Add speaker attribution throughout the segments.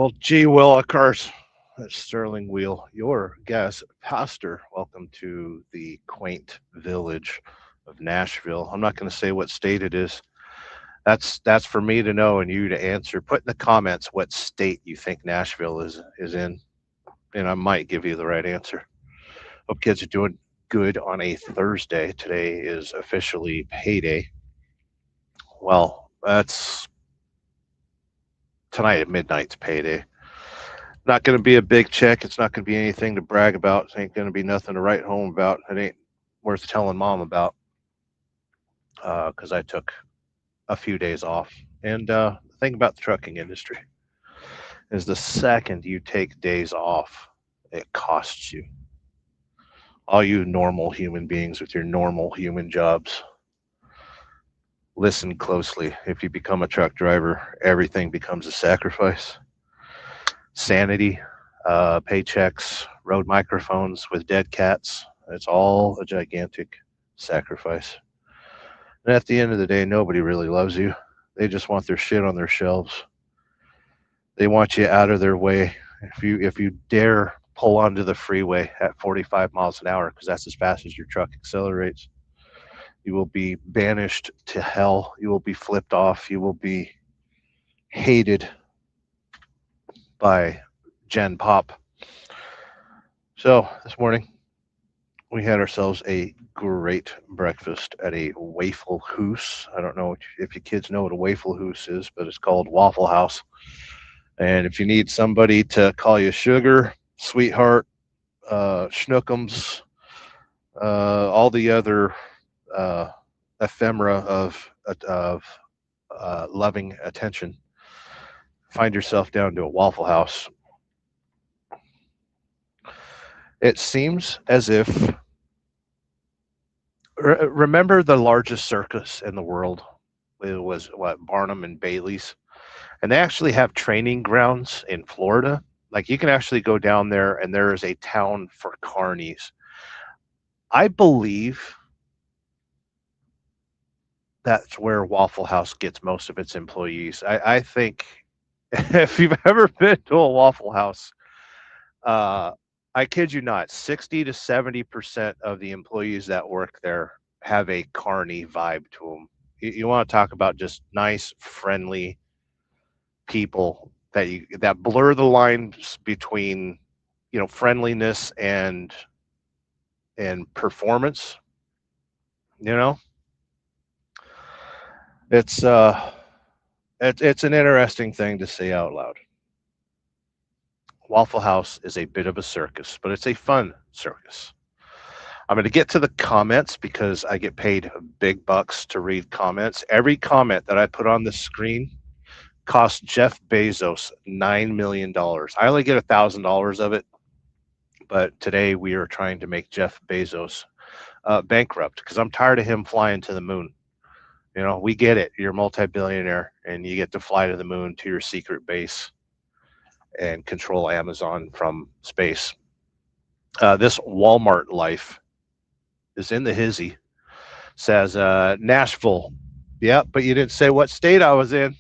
Speaker 1: Well, gee willikers, that's Sterling Wheel, your guest pastor. Welcome to the quaint village of Nashville. I'm not going to say what state it is. That's for me to know and you to answer. Put in the comments what state you think Nashville is in, and I might give you the right answer. Hope kids are doing good on a Thursday. Today is officially payday. Well, that's tonight at midnight's payday. Not going to be a big check. It's not going to be anything to brag about. It ain't going to be nothing to write home about. It ain't worth telling mom about because I took a few days off. And the thing about the trucking industry is the second you take days off, it costs you. All you normal human beings with your normal human jobs, listen closely. If you become a truck driver, everything becomes a sacrifice. Sanity, paychecks, road microphones with dead cats. It's all a gigantic sacrifice. And at the end of the day, nobody really loves you. They just want their shit on their shelves. They want you out of their way. If you dare pull onto the freeway at 45 miles an hour, because that's as fast as your truck accelerates, you will be banished to hell. You will be flipped off. You will be hated by Gen Pop. So this morning we had ourselves a great breakfast at a Waffle House. I don't know if you kids know what a Waffle House is, but it's called Waffle House. And if you need somebody to call you sugar, sweetheart, schnookums, all the other uh, ephemera of loving attention, find yourself down to a Waffle House. It seems as if remember the largest circus in the world? It was what, Barnum and Bailey's, and they actually have training grounds in Florida. Like you can actually go down there, and there is a town for carnies. I believe that's where Waffle House gets most of its employees. I think if you've ever been to a Waffle House, uh, I kid you not, 60 to 70% of the employees that work there have a carny vibe to them. You want to talk about just nice, friendly people that blur the lines between friendliness and performance. You know, it's it's an interesting thing to say out loud. Waffle House is a bit of a circus, but it's a fun circus. I'm going to get to the comments because I get paid big bucks to read comments. Every comment that I put on the screen cost Jeff Bezos $9 million. I only get $1,000 of it, but today we are trying to make Jeff Bezos bankrupt because I'm tired of him flying to the moon. We get it. You're a multi-billionaire and you get to fly to the moon to your secret base and control Amazon from space. This Walmart life is in the hizzy. Says Nashville. Yeah, but you didn't say what state I was in.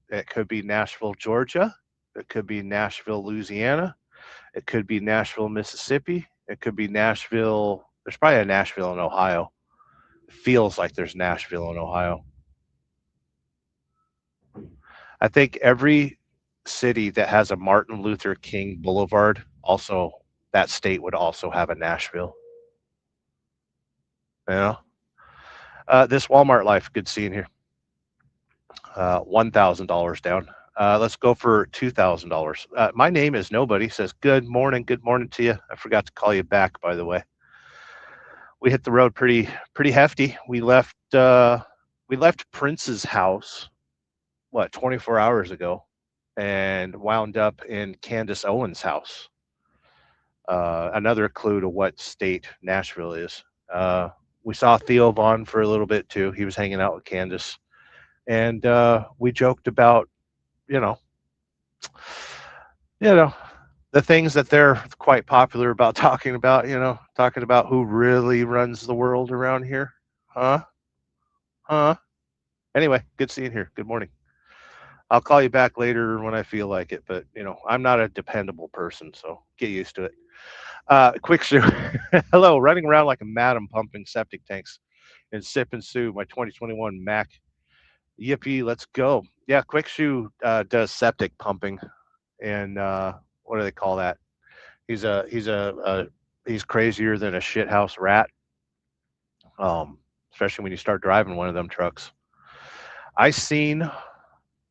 Speaker 1: It could be Nashville, Georgia. It could be Nashville, Louisiana. It could be Nashville, Mississippi. It could be Nashville. There's probably a Nashville in Ohio. It feels like there's Nashville in Ohio. I think every city that has a Martin Luther King Boulevard, also that state would also have a Nashville. You know, this Walmart life, good seeing here. $1,000 down. Let's go for $2,000. My name is Nobody. Says good morning to you. I forgot to call you back, by the way. We hit the road pretty hefty. We left Prince's house 24 hours ago, and wound up in Candace Owens' house. Another clue to what state Nashville is. We saw Theo Vaughn for a little bit too. He was hanging out with Candace, and we joked about you know you know the things that they're quite popular about talking about. Talking about who really runs the world around here. Huh? Huh? Anyway, good seeing you here. Good morning. I'll call you back later when I feel like it, but I'm not a dependable person, so get used to it. Quick shoe. Hello, running around like a madam pumping septic tanks and sip and sue my 2021 Mac. Yippee, let's go. Yeah, Quick Shoe does septic pumping, and what do they call that? He's crazier than a shithouse rat. Especially when you start driving one of them trucks. I seen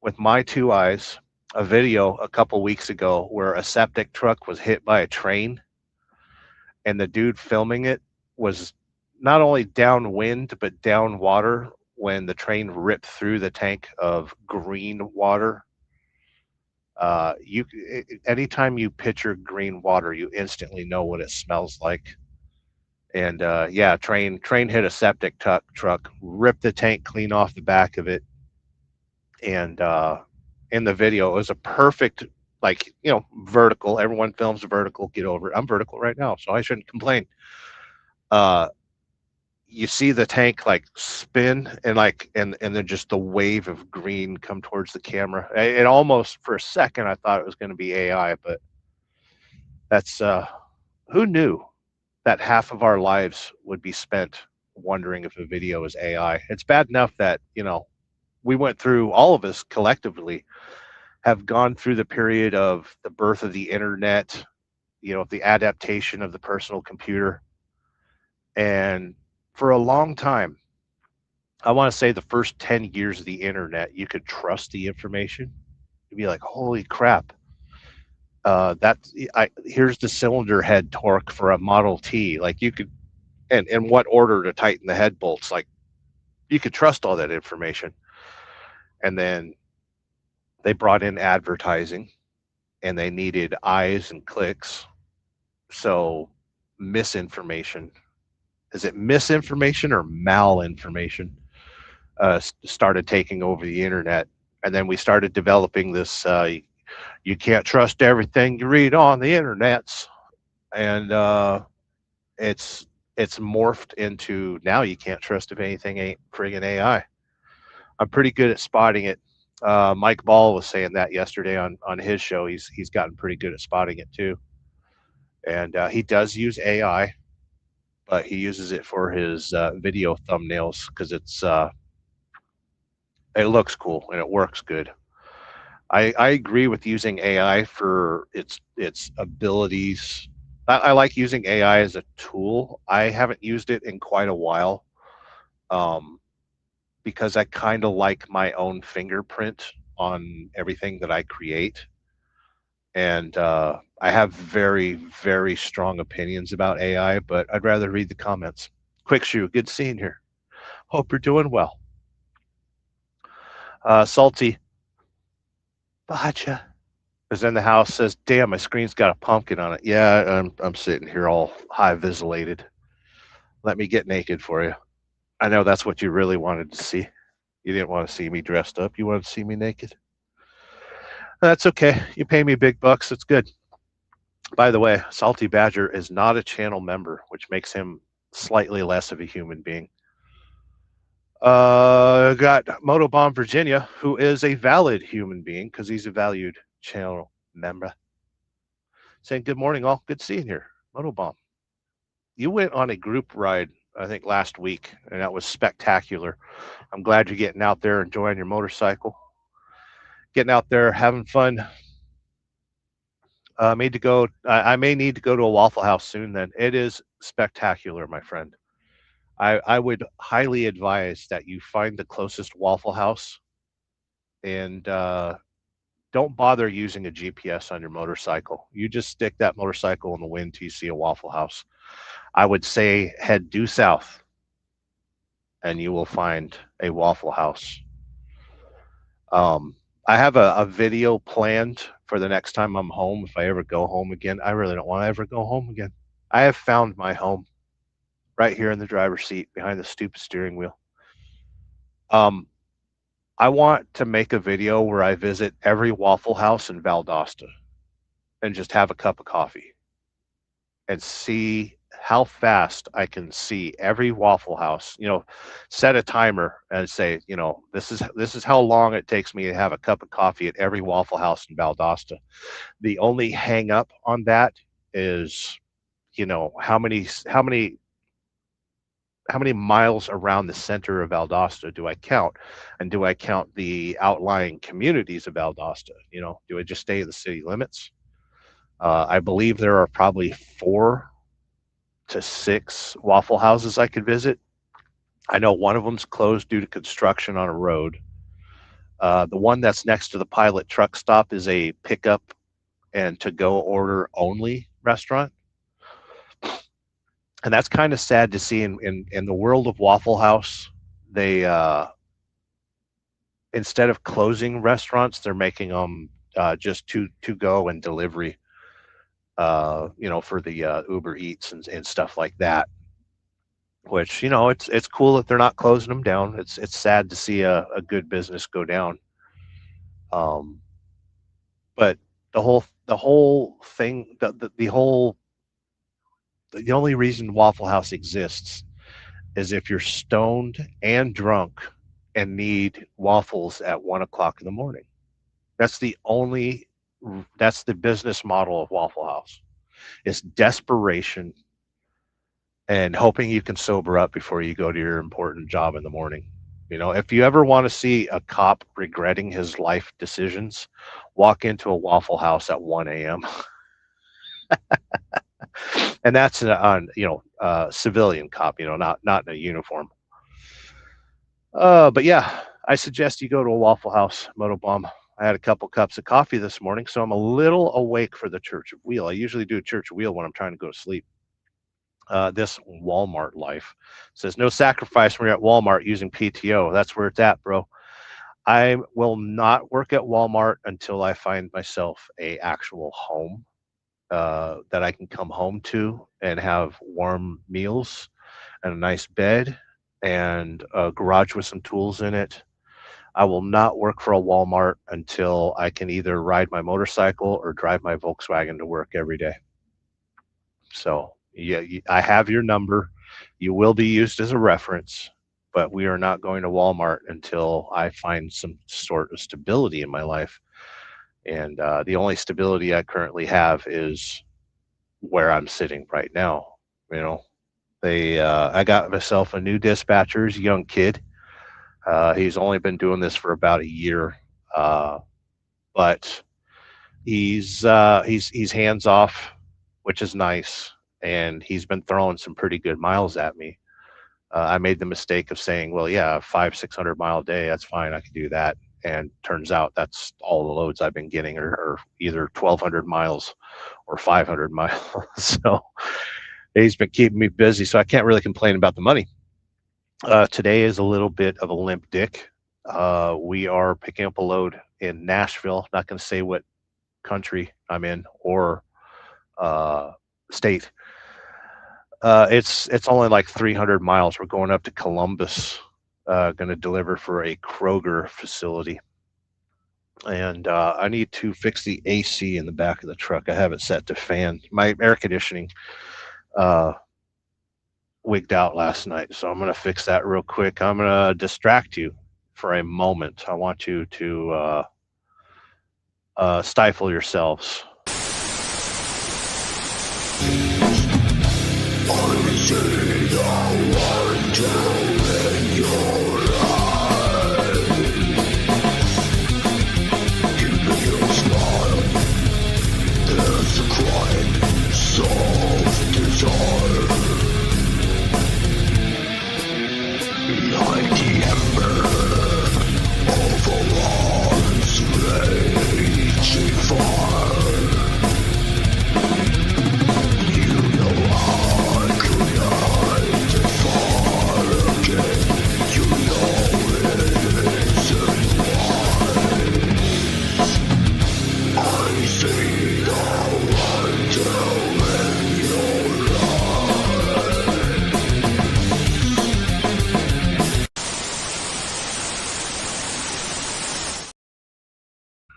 Speaker 1: with my two eyes a video a couple weeks ago where a septic truck was hit by a train, and the dude filming it was not only downwind but down water when the train ripped through the tank of green water. Anytime you picture green water, you instantly know what it smells like. And yeah, train hit a septic truck, ripped the tank clean off the back of it, and in the video, it was a perfect, like, vertical. Everyone films vertical. Get over it. I'm vertical right now, so I shouldn't complain. Uh, you see the tank like spin and and then just the wave of green come towards the camera. It almost for a second I thought it was going to be AI, but that's who knew that half of our lives would be spent wondering if a video is AI. It's bad enough that we went through, all of us collectively have gone through the period of the birth of the internet, the adaptation of the personal computer. And for a long time, I want to say the first 10 years of the internet, you could trust the information. You'd be like, holy crap. Here's the cylinder head torque for a Model T. Like you could, and what order to tighten the head bolts. Like you could trust all that information. And then they brought in advertising and they needed eyes and clicks. So misinformation, is it misinformation or malinformation, started taking over the internet. And then we started developing this, you can't trust everything you read on the internets. And it's morphed into now you can't trust if anything ain't friggin' AI. I'm pretty good at spotting it. Mike Ball was saying that yesterday on his show. He's gotten pretty good at spotting it too, and he does use AI, but he uses it for his video thumbnails because it looks cool and it works good. I agree with using AI for its abilities. I like using AI as a tool. I haven't used it in quite a while. Because I kind of like my own fingerprint on everything that I create. And I have very, very strong opinions about AI, but I'd rather read the comments. Quick Shoe, good seeing you here. Hope you're doing well. Salty Baja is in the house, says, damn, my screen's got a pumpkin on it. Yeah, I'm sitting here all high visilated. Let me get naked for you. I know that's what you really wanted to see. You didn't want to see me dressed up. You wanted to see me naked. That's okay. You pay me big bucks. It's good. By the way, Salty Badger is not a channel member, which makes him slightly less of a human being. Got Motobomb Virginia, who is a valid human being because he's a valued channel member. Saying good morning, all. Good seeing you here. Motobomb. You went on a group ride, I think, last week, and that was spectacular. I'm glad you're getting out there, enjoying your motorcycle, getting out there, having fun. I may need to go to a Waffle House soon. Then it is spectacular, my friend. I would highly advise that you find the closest Waffle House and don't bother using a GPS on your motorcycle. You just stick that motorcycle in the wind till you see a Waffle House. I would say head due south and you will find a Waffle House. I have a video planned for the next time I'm home. If I ever go home again, I really don't want to ever go home again. I have found my home right here in the driver's seat behind the stupid steering wheel. I want to make a video where I visit every Waffle House in Valdosta and just have a cup of coffee and see how fast I can see every Waffle House. Set a timer and say, this is how long it takes me to have a cup of coffee at every Waffle House in Valdosta. The only hang up on that is, how many miles around the center of Valdosta do I count? And do I count the outlying communities of Valdosta? Do I just stay in the city limits? I believe there are probably 4 to 6 Waffle Houses I could visit. I know one of them's closed due to construction on a road. The one that's next to the Pilot truck stop is a pickup and to-go order only restaurant. And that's kind of sad to see in the world of Waffle House. They instead of closing restaurants, they're making them just to go and delivery. For the Uber Eats and stuff like that. Which it's cool that they're not closing them down. It's sad to see a good business go down. Um, but the whole thing, the only reason Waffle House exists is if you're stoned and drunk and need waffles at 1 o'clock in the morning. That's the only. That's the business model of Waffle House. It's desperation and hoping you can sober up before you go to your important job in the morning. If you ever want to see a cop regretting his life decisions, walk into a Waffle House at 1 a.m. And that's a civilian cop, not in a uniform. But yeah, I suggest you go to a Waffle House, Motobomb. I had a couple cups of coffee this morning, so I'm a little awake for the Church of Wheel. I usually do a Church of Wheel when I'm trying to go to sleep. This Walmart life says no sacrifice when you're at Walmart using PTO. That's where it's at, bro. I will not work at Walmart until I find myself a actual home that I can come home to and have warm meals and a nice bed and a garage with some tools in it. I will not work for a Walmart until I can either ride my motorcycle or drive my Volkswagen to work every day. So yeah, I have your number. You will be used as a reference, but we are not going to Walmart until I find some sort of stability in my life. And the only stability I currently have is where I'm sitting right now. I got myself a new dispatcher's young kid. He's only been doing this for about a year, but he's hands off, which is nice. And he's been throwing some pretty good miles at me. I made the mistake of saying, well, yeah, 500-600 mile day, that's fine, I can do that. And turns out that's all the loads I've been getting are either 1,200 miles or 500 miles. So he's been keeping me busy, so I can't really complain about the money. Today is a little bit of a limp dick. We are picking up a load in Nashville. Not going to say what country I'm in or state. It's only like 300 miles. We're going up to Columbus, going to deliver for a Kroger facility. And I need to fix the AC in the back of the truck. I have it set to fan. My air conditioning wigged out last night, so I'm going to fix that real quick. I'm going to distract you for a moment. I want you to stifle yourselves.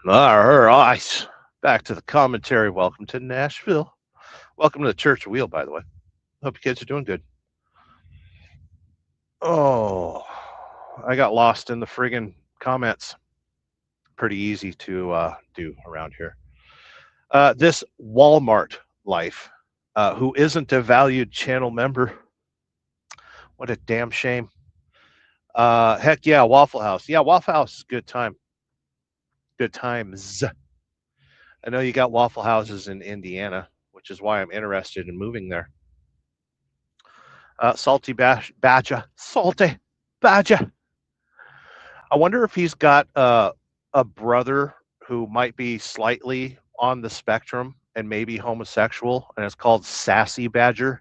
Speaker 1: All right, back to the commentary. Welcome to Nashville. Welcome to the Church of Wheel, by the way. Hope you kids are doing good. Oh, I got lost in the friggin' comments. Pretty easy to do around here. This Walmart life, who isn't a valued channel member. What a damn shame. Heck yeah, Waffle House. Yeah, Waffle House is good time. Good times. I know you got Waffle Houses in Indiana, which is why I'm interested in moving there. Badger. Salty Badger. I wonder if he's got a brother who might be slightly on the spectrum and maybe homosexual, and it's called Sassy Badger.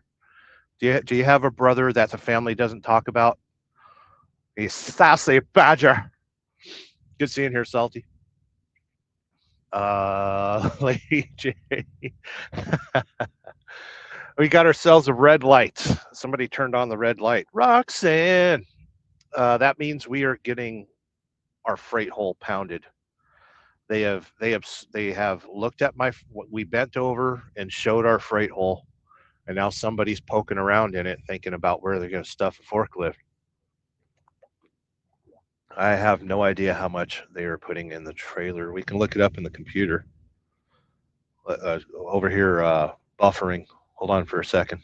Speaker 1: Do you have a brother that the family doesn't talk about? He's Sassy Badger. Good seeing here, Salty. Lady J. We got ourselves a red light. Somebody turned on the red light. Roxanne. That means we are getting our freight hole pounded. They have looked at we bent over and showed our freight hole, and now somebody's poking around in it, thinking about where they're going to stuff a forklift. I have no idea how much they are putting in the trailer. We can look it up in the computer. Over here, buffering. Hold on for a second.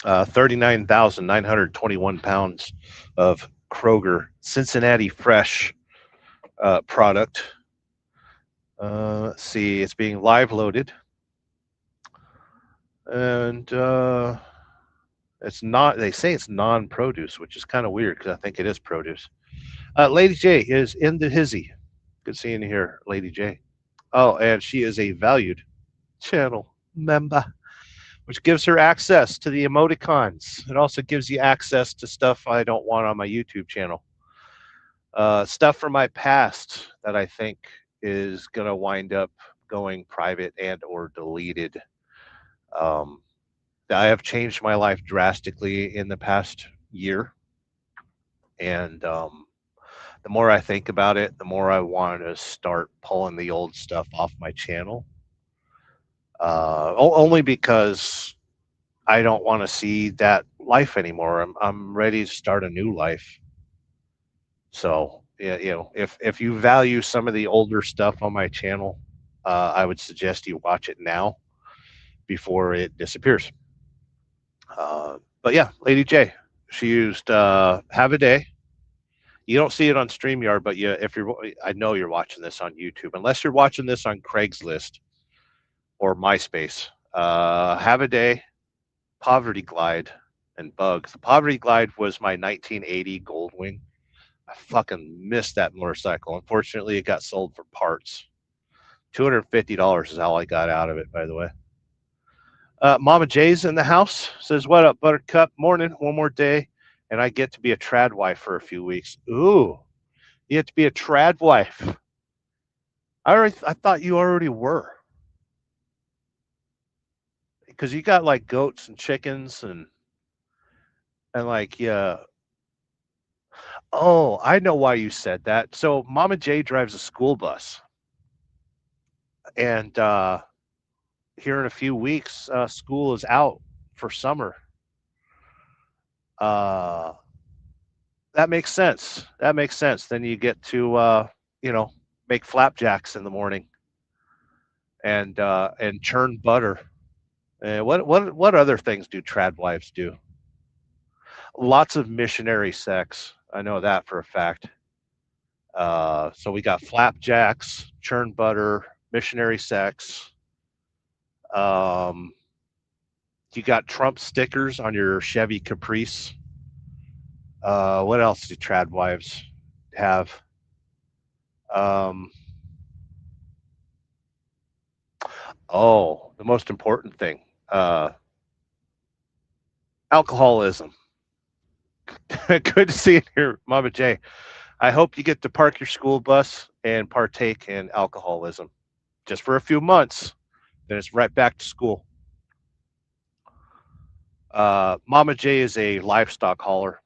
Speaker 1: 39,921 pounds of Kroger Cincinnati Fresh product. Let's see, it's being live loaded. And it's not, they say it's non-produce, which is kind of weird because I think it is produce. Lady J is in the hizzy. Good seeing you here, Lady J. Oh, and she is a valued channel member, which gives her access to the emoticons. It also gives you access to stuff I don't want on my YouTube channel. Stuff from my past that I think is going to wind up going private and or deleted. I have changed my life drastically in the past year. And the more I think about it, the more I want to start pulling the old stuff off my channel. Only because I don't want to see that life anymore. I'm ready to start a new life. So yeah, if you value some of the older stuff on my channel, I would suggest you watch it now before it disappears. But yeah, Lady J, she used Have a Day. You don't see it on StreamYard, but I know you're watching this on YouTube, unless you're watching this on Craigslist or MySpace. Have a Day, Poverty Glide, and Bugs. The Poverty Glide was my 1980 Goldwing. I fucking missed that motorcycle. Unfortunately, it got sold for parts. $250 is all I got out of it, by the way. Mama J's in the house. Says, what up, Buttercup? Morning, one more day, and I get to be a trad wife for a few weeks. Ooh, you get to be a trad wife. I thought you already were. Because you got like goats and chickens and like, yeah. Oh, I know why you said that. So Mama J drives a school bus. And here in a few weeks, school is out for summer. That makes sense. That makes sense. Then you get to make flapjacks in the morning and churn butter. What other things do trad wives do? Lots of missionary sex. I know that for a fact. So we got flapjacks, churn butter, missionary sex. You got Trump stickers on your Chevy Caprice. What else do trad wives have? The most important thing, alcoholism. Good to see you here, Mama J. I hope you get to park your school bus and partake in alcoholism just for a few months. Then it's right back to school. Mama J is a livestock hauler.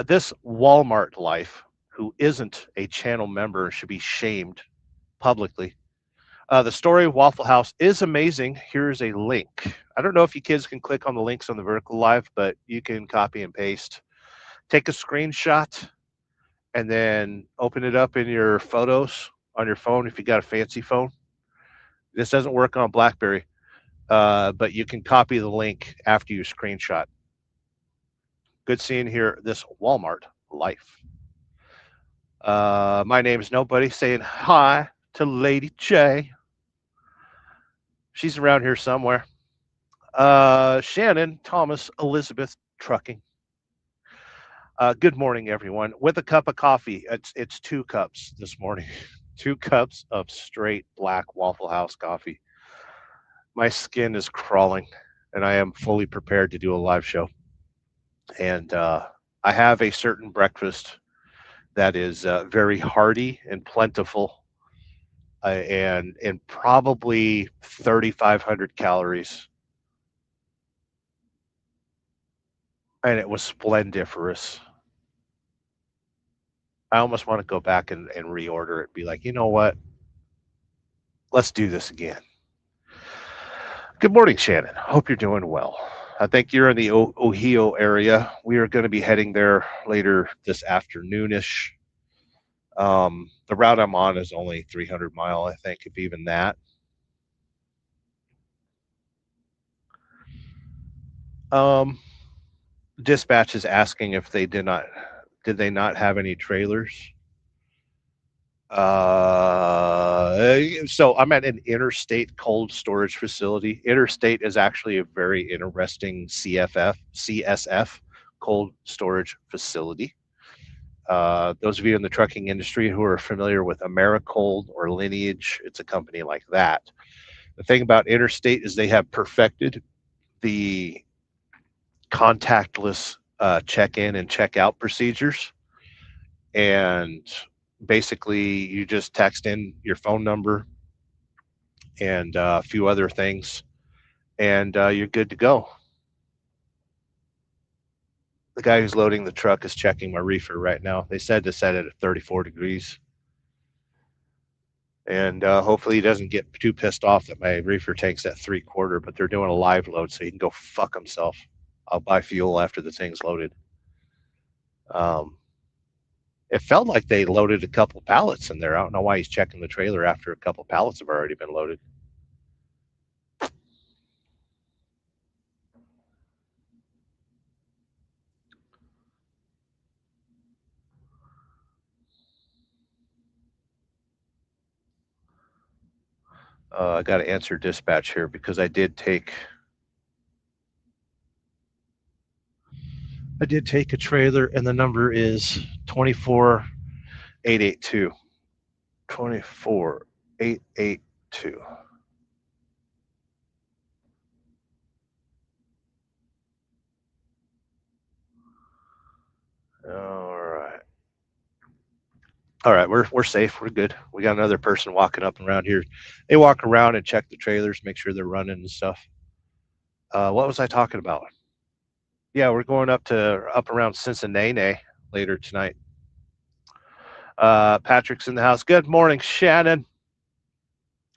Speaker 1: This Walmart life, who isn't a channel member, should be shamed publicly. The story of Waffle House is amazing. Here's a link. I don't know if you kids can click on the links on the vertical live, but you can copy and paste. Take a screenshot and then open it up in your photos on your phone if you got a fancy phone. This doesn't work on BlackBerry, but you can copy the link after you screenshot. Good seeing here this Walmart life. My name is Nobody, saying hi to Lady J. She's around here somewhere. Shannon, Thomas, Elizabeth, trucking. Good morning, everyone. With a cup of coffee. It's 2 cups this morning. 2 cups of straight black Waffle House coffee. My skin is crawling, and I am fully prepared to do a live show. And I have a certain breakfast that is very hearty and plentiful, and probably 3,500 calories. And it was splendiferous. I almost want to go back and reorder it. Be like, you know what? Let's do this again. Good morning, Shannon. Hope you're doing well. I think you're in the Ohio area. We are going to be heading there later this afternoonish. The route I'm on is only 300 mile, I think, if even that. Um, Dispatch is asking if did they not have any trailers? So I'm at an interstate cold storage facility. Interstate is actually a very interesting CSF cold storage facility. Those of you in the trucking industry who are familiar with Americold or Lineage, it's a company like that. The thing about Interstate is they have perfected the contactless check-in and check-out procedures, and basically you just text in your phone number and a few other things, and you're good to go. The guy who's loading the truck is checking my reefer right now. They said to set it at 34 degrees. And hopefully he doesn't get too pissed off that my reefer tank's at 3/4, but they're doing a live load, so he can go fuck himself. I'll buy fuel after the thing's loaded. It felt like they loaded a couple pallets in there. I don't know why he's checking the trailer after a couple pallets have already been loaded. I got to answer dispatch here because I did take a trailer, and the number is 24882. 24882. All right, we're safe. We're good. We got another person walking up and around here. They walk around and check the trailers, make sure they're running and stuff. What was I talking about? Yeah, we're going up around Cincinnati later tonight. Patrick's in the house. Good morning, Shannon.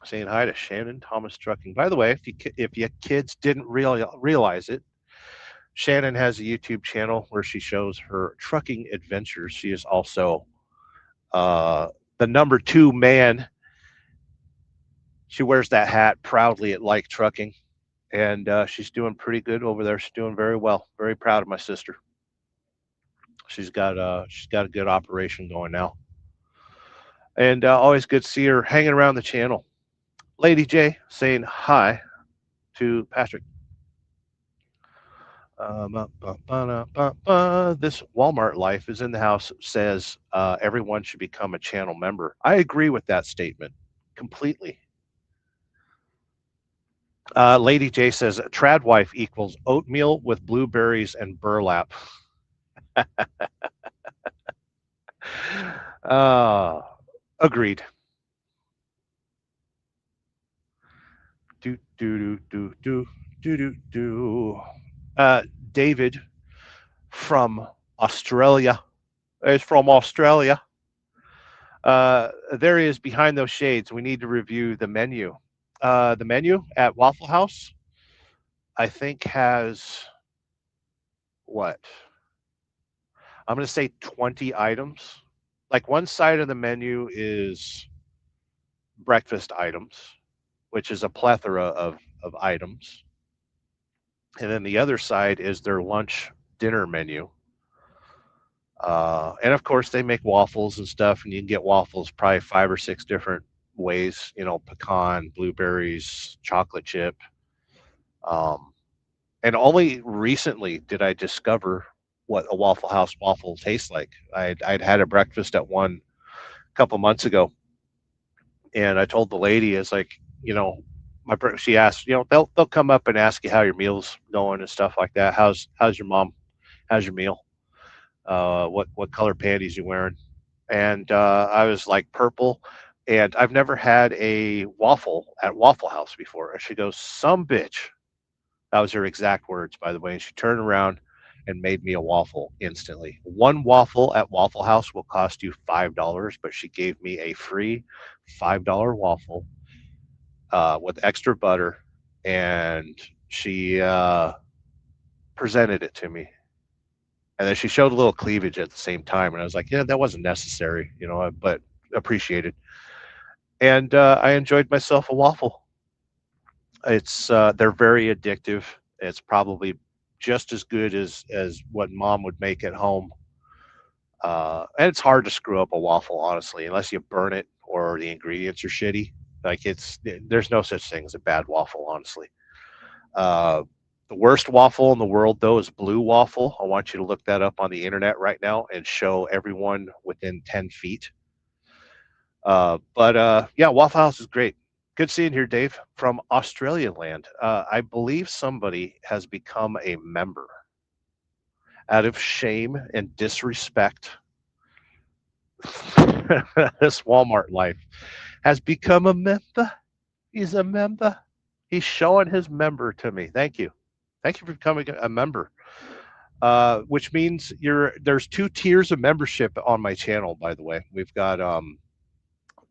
Speaker 1: Saying hi to Shannon Thomas Trucking. By the way, if you kids didn't realize it, Shannon has a YouTube channel where she shows her trucking adventures. She is also the number 2 man. She wears that hat proudly at Like Trucking, and she's doing pretty good over there. She's doing very well. Very proud of my sister. She's got a good operation going now, and always good to see her hanging around the channel. Lady J saying hi to Patrick. This Walmart life is in the house says everyone should become a channel member. I agree with that statement completely. Lady J says tradwife equals oatmeal with blueberries and burlap. Agreed. David from Australia is from Australia. There is behind those shades. We need to review the menu. The menu at Waffle House, I think, has what? I'm going to say 20 items. Like one side of the menu is breakfast items, which is a plethora of items. And then the other side is their lunch dinner menu. And of course, they make waffles and stuff, and you can get waffles probably 5 or 6 different ways, pecan, blueberries, chocolate chip. Um, and only recently did I discover what a Waffle House waffle tastes like. I'd had a breakfast at one a couple months ago, and I told the lady, "Is like, she asked, they'll come up and ask you how your meal's going and stuff like that. How's your mom? How's your meal? What color panties you wearing?" And I was like, purple. And I've never had a waffle at Waffle House before. And she goes, "Some bitch." That was her exact words, by the way. And she turned around and made me a waffle instantly. One waffle at Waffle House will cost you $5, but she gave me a free $5 waffle with extra butter, and she presented it to me. And then she showed a little cleavage at the same time, and I was like, "Yeah, that wasn't necessary, but appreciated." And I enjoyed myself a waffle. They're very addictive. It's probably just as good as what mom would make at home. And it's hard to screw up a waffle, honestly, unless you burn it or the ingredients are shitty. Like there's no such thing as a bad waffle, honestly. Uh, the worst waffle in the world, though, is blue waffle. I want you to look that up on the internet right now and show everyone within 10 feet. But yeah, Waffle House is great. Good seeing you here, Dave, from Australian land. I believe somebody has become a member out of shame and disrespect. This Walmart life has become a member. He's a member. He's showing his member to me. Thank you. Thank you for becoming a member. Which means there's 2 tiers of membership on my channel, by the way. We've got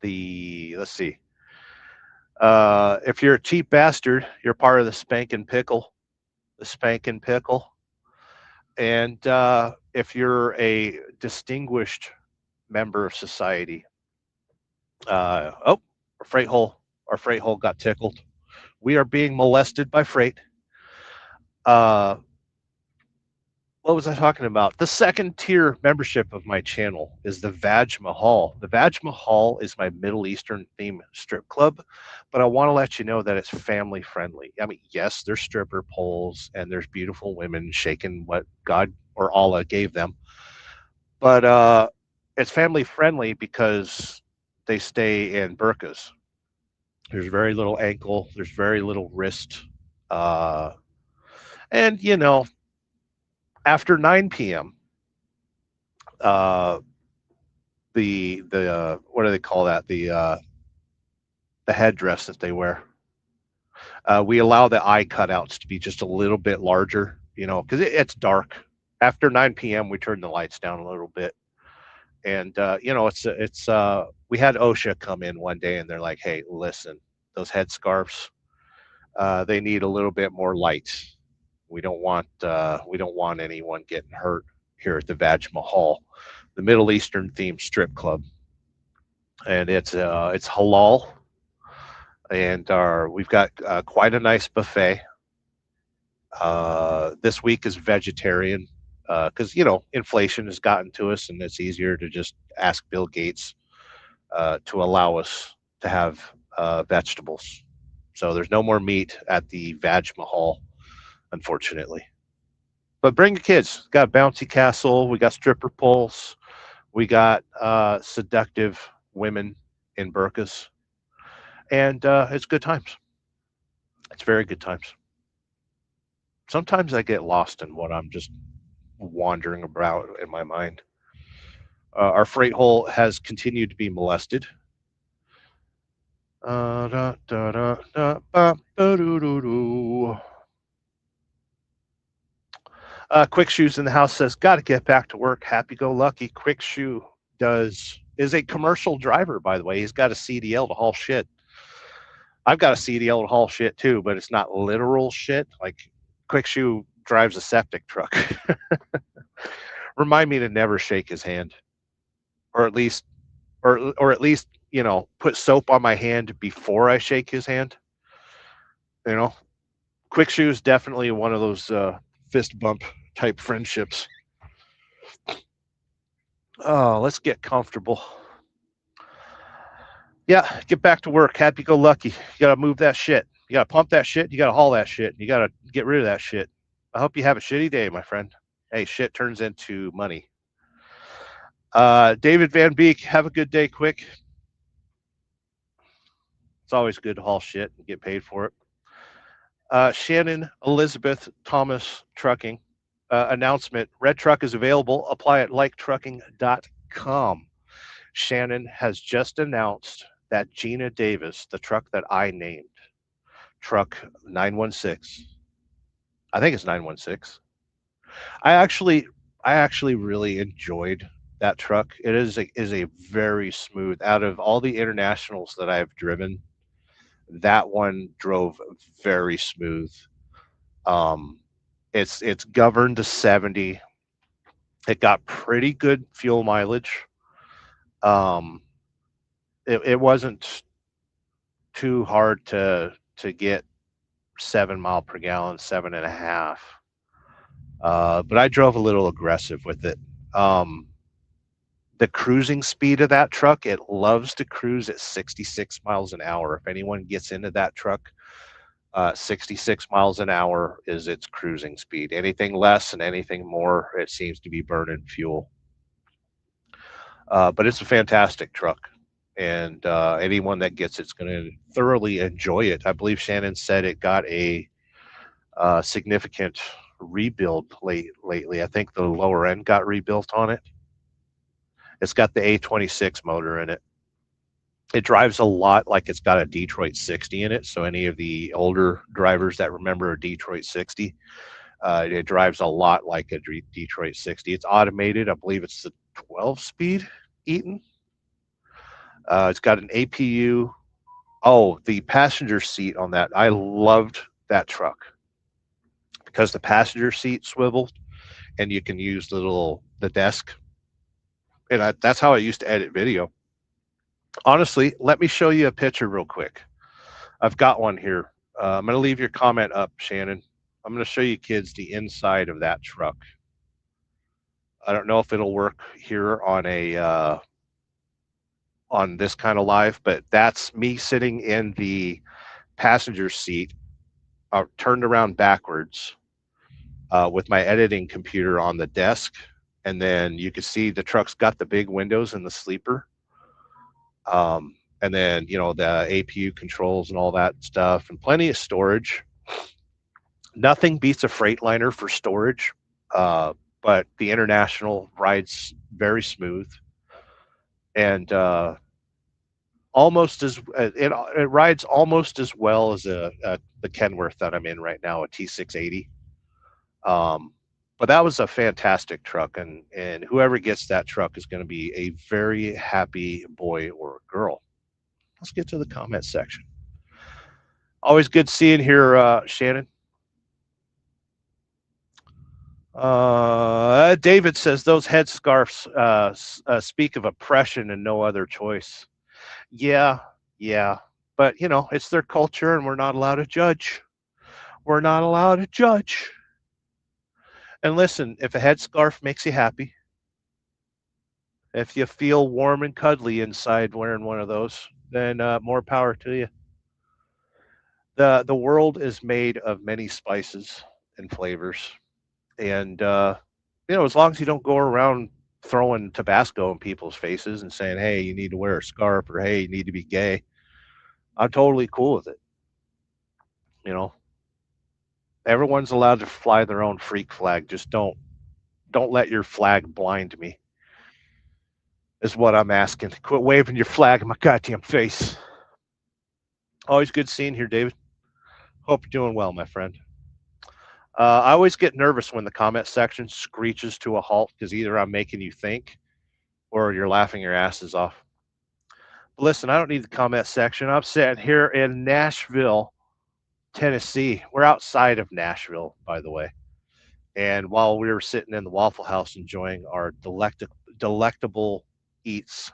Speaker 1: let's see. If you're a cheap bastard, you're part of the spankin' pickle. The spankin' pickle. And if you're a distinguished member of society, oh, our freight hole got tickled. We are being molested by freight. Uh, what was I talking about? The second tier membership of my channel is the Vaj Mahal. The Vaj Mahal is my Middle Eastern themed strip club, but I want to let you know that it's family friendly. I mean, yes, there's stripper poles and there's beautiful women shaking what God or Allah gave them, but it's family friendly because they stay in burqas. There's very little ankle, there's very little wrist, uh, and after 9 p.m. Uh, the what do they call that? The headdress that they wear. We allow the eye cutouts to be just a little bit larger, because it's dark. After 9 p.m., we turn the lights down a little bit, and it's we had OSHA come in one day, and they're like, "Hey, listen, those headscarves, they need a little bit more light. We don't want anyone getting hurt here at the Vaj Mahal, the Middle Eastern themed strip club, and it's halal, and we've got quite a nice buffet. This week is vegetarian because inflation has gotten to us, and it's easier to just ask Bill Gates to allow us to have vegetables. So there's no more meat at the Vaj Mahal, unfortunately. But bring your kids. Got a bouncy castle. We got stripper poles. We got seductive women in burqas, and it's good times. It's very good times. Sometimes I get lost in what I'm just wandering about in my mind. Our freight hole has continued to be molested. Da, da, da, da, ba, ba, doo, doo, doo. Quick Shoes in the house says, "Got to get back to work. Happy go lucky." Quick Shoe is a commercial driver, by the way. He's got a CDL to haul shit. I've got a CDL to haul shit too, but it's not literal shit. Like Quick Shoe drives a septic truck. Remind me to never shake his hand, or at least, or at least, put soap on my hand before I shake his hand. You know, Quick Shoe is definitely one of those fist bump type friendships. Oh, let's get comfortable. Yeah, get back to work. Happy go lucky. You gotta move that shit. You gotta pump that shit. You gotta haul that shit. You gotta get rid of that shit. I hope you have a shitty day, my friend. Hey, shit turns into money. David Van Beek, have a good day, quick. It's always good to haul shit and get paid for it. Shannon Elizabeth Thomas Trucking announcement. Red Truck is available. Apply at liketrucking.com. Shannon has just announced that Gina Davis, the truck that I named, truck 916. I think it's 916. I actually I actually really enjoyed that truck. It is a very smooth, out of all the internationals that I've driven, that one drove very smooth. Um it's governed to 70. It got pretty good fuel mileage. Um it wasn't too hard to get 7 mile per gallon, 7.5. But I drove a little aggressive with it. Um, the cruising speed of that truck, it loves to cruise at 66 miles an hour. If anyone gets into that truck, 66 miles an hour is its cruising speed. Anything less and anything more, it seems to be burning fuel. But it's a fantastic truck. And anyone that gets it's going to thoroughly enjoy it. I believe Shannon said it got a significant rebuild lately. I think the lower end got rebuilt on it. It's got the A26 motor in it. It drives a lot like it's got a Detroit 60 in it. So any of the older drivers that remember a Detroit 60, it drives a lot like a Detroit 60. It's automated. I believe it's the 12-speed Eaton. It's got an APU. Oh, the passenger seat on that. I loved that truck because the passenger seat swiveled and you can use the desk. And that's how I used to edit video. Honestly, let me show you a picture real quick. I've got one here. I'm going to leave your comment up, Shannon. I'm going to show you kids the inside of that truck. I don't know if it'll work here on a on this kind of live, but that's me sitting in the passenger seat, turned around backwards, with my editing computer on the desk. And then you can see the truck's got the big windows in the sleeper. And then, the APU controls and all that stuff, and plenty of storage. Nothing beats a Freightliner for storage, but the International rides very smooth. And it rides almost as well as the Kenworth that I'm in right now, a T680. But that was a fantastic truck, and whoever gets that truck is going to be a very happy boy or girl. Let's get to the comment section. Always good seeing here, Shannon. David says those headscarves speak of oppression and no other choice. Yeah, but it's their culture, and we're not allowed to judge. We're not allowed to judge. And listen, if a headscarf makes you happy, if you feel warm and cuddly inside wearing one of those, then more power to you. The world is made of many spices and flavors, and as long as you don't go around throwing Tabasco in people's faces and saying, "Hey, you need to wear a scarf," or "Hey, you need to be gay," I'm totally cool with it. Everyone's allowed to fly their own freak flag. Just don't let your flag blind me, is what I'm asking. Quit waving your flag in my goddamn face. Always good seeing here, David. Hope you're doing well, my friend. I always get nervous when the comment section screeches to a halt, because either I'm making you think, or you're laughing your asses off. But listen, I don't need the comment section. I'm sitting here in Nashville, Tennessee. We're outside of Nashville, by the way. And while we were sitting in the Waffle House enjoying our delectable eats,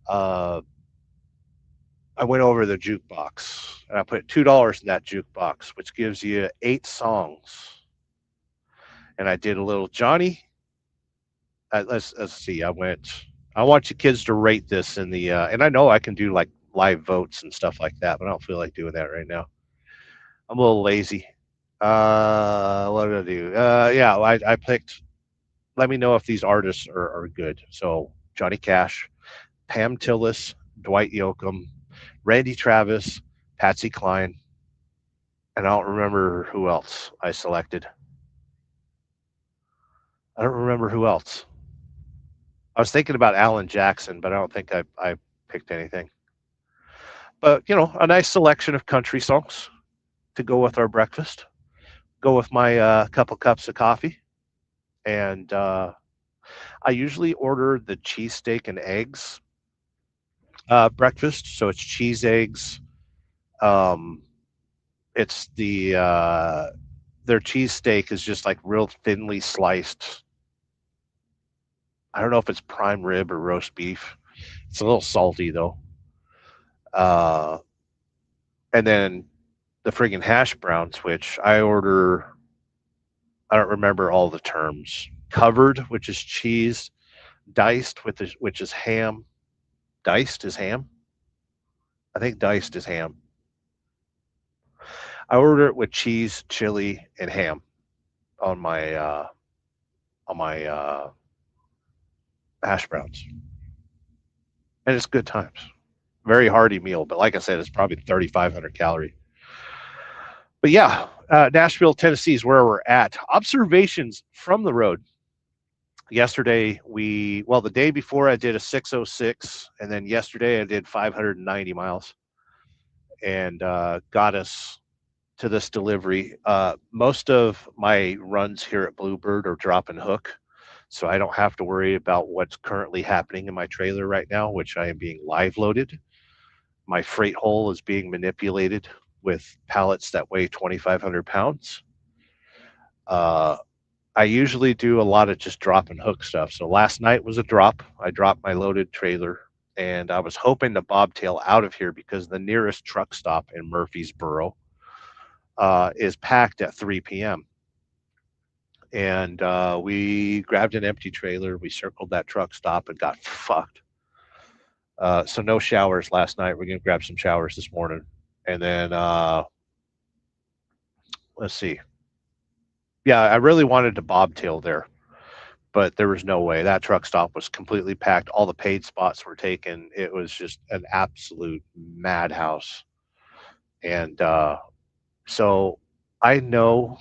Speaker 1: uh, I went over to the jukebox and I put $2 in that jukebox, which gives you 8 songs. And I did a little Johnny. Let's see. I want you kids to rate this in the and I know I can do like live votes and stuff like that, but I don't feel like doing that right now. I'm a little lazy. What did I do? Yeah, I picked. Let me know if these artists are good. So Johnny Cash, Pam Tillis, Dwight Yoakam, Randy Travis, Patsy Cline, and I don't remember who else I selected. I don't remember who else. I was thinking about Alan Jackson, but I don't think I picked anything. But a nice selection of country songs to go with our breakfast. Go with my couple cups of coffee, and I usually order the cheesesteak and eggs breakfast. So it's cheese eggs. Um, it's their cheesesteak is just like real thinly sliced. I don't know if it's prime rib or roast beef. It's a little salty though. Uh, and then the friggin' hash browns, which I order. I don't remember all the terms. Covered, which is cheese. Diced, which is ham. Diced is ham. I think diced is ham. I order it with cheese, chili, and ham on my hash browns, and it's good times. Very hearty meal, but like I said, it's probably 3,500 calorie. But yeah, Nashville, Tennessee is where we're at. Observations from the road. Yesterday, the day before I did a 606, and then yesterday I did 590 miles, and got us to this delivery. Most of my runs here at Bluebird are drop and hook, so I don't have to worry about what's currently happening in my trailer right now, which I am being live loaded. My freight hole is being manipulated with pallets that weigh 2,500 pounds. Uh, I usually do a lot of just drop and hook stuff. So last night was a drop. I dropped my loaded trailer, and I was hoping to bobtail out of here because the nearest truck stop in Murfreesboro is packed at 3 p.m. And we grabbed an empty trailer. We circled that truck stop and got fucked. So no showers last night. We're gonna grab some showers this morning, and then let's see. Yeah, I really wanted to bobtail there, but there was no way. That truck stop was completely packed. All the paid spots were taken. It was just an absolute madhouse. And so I know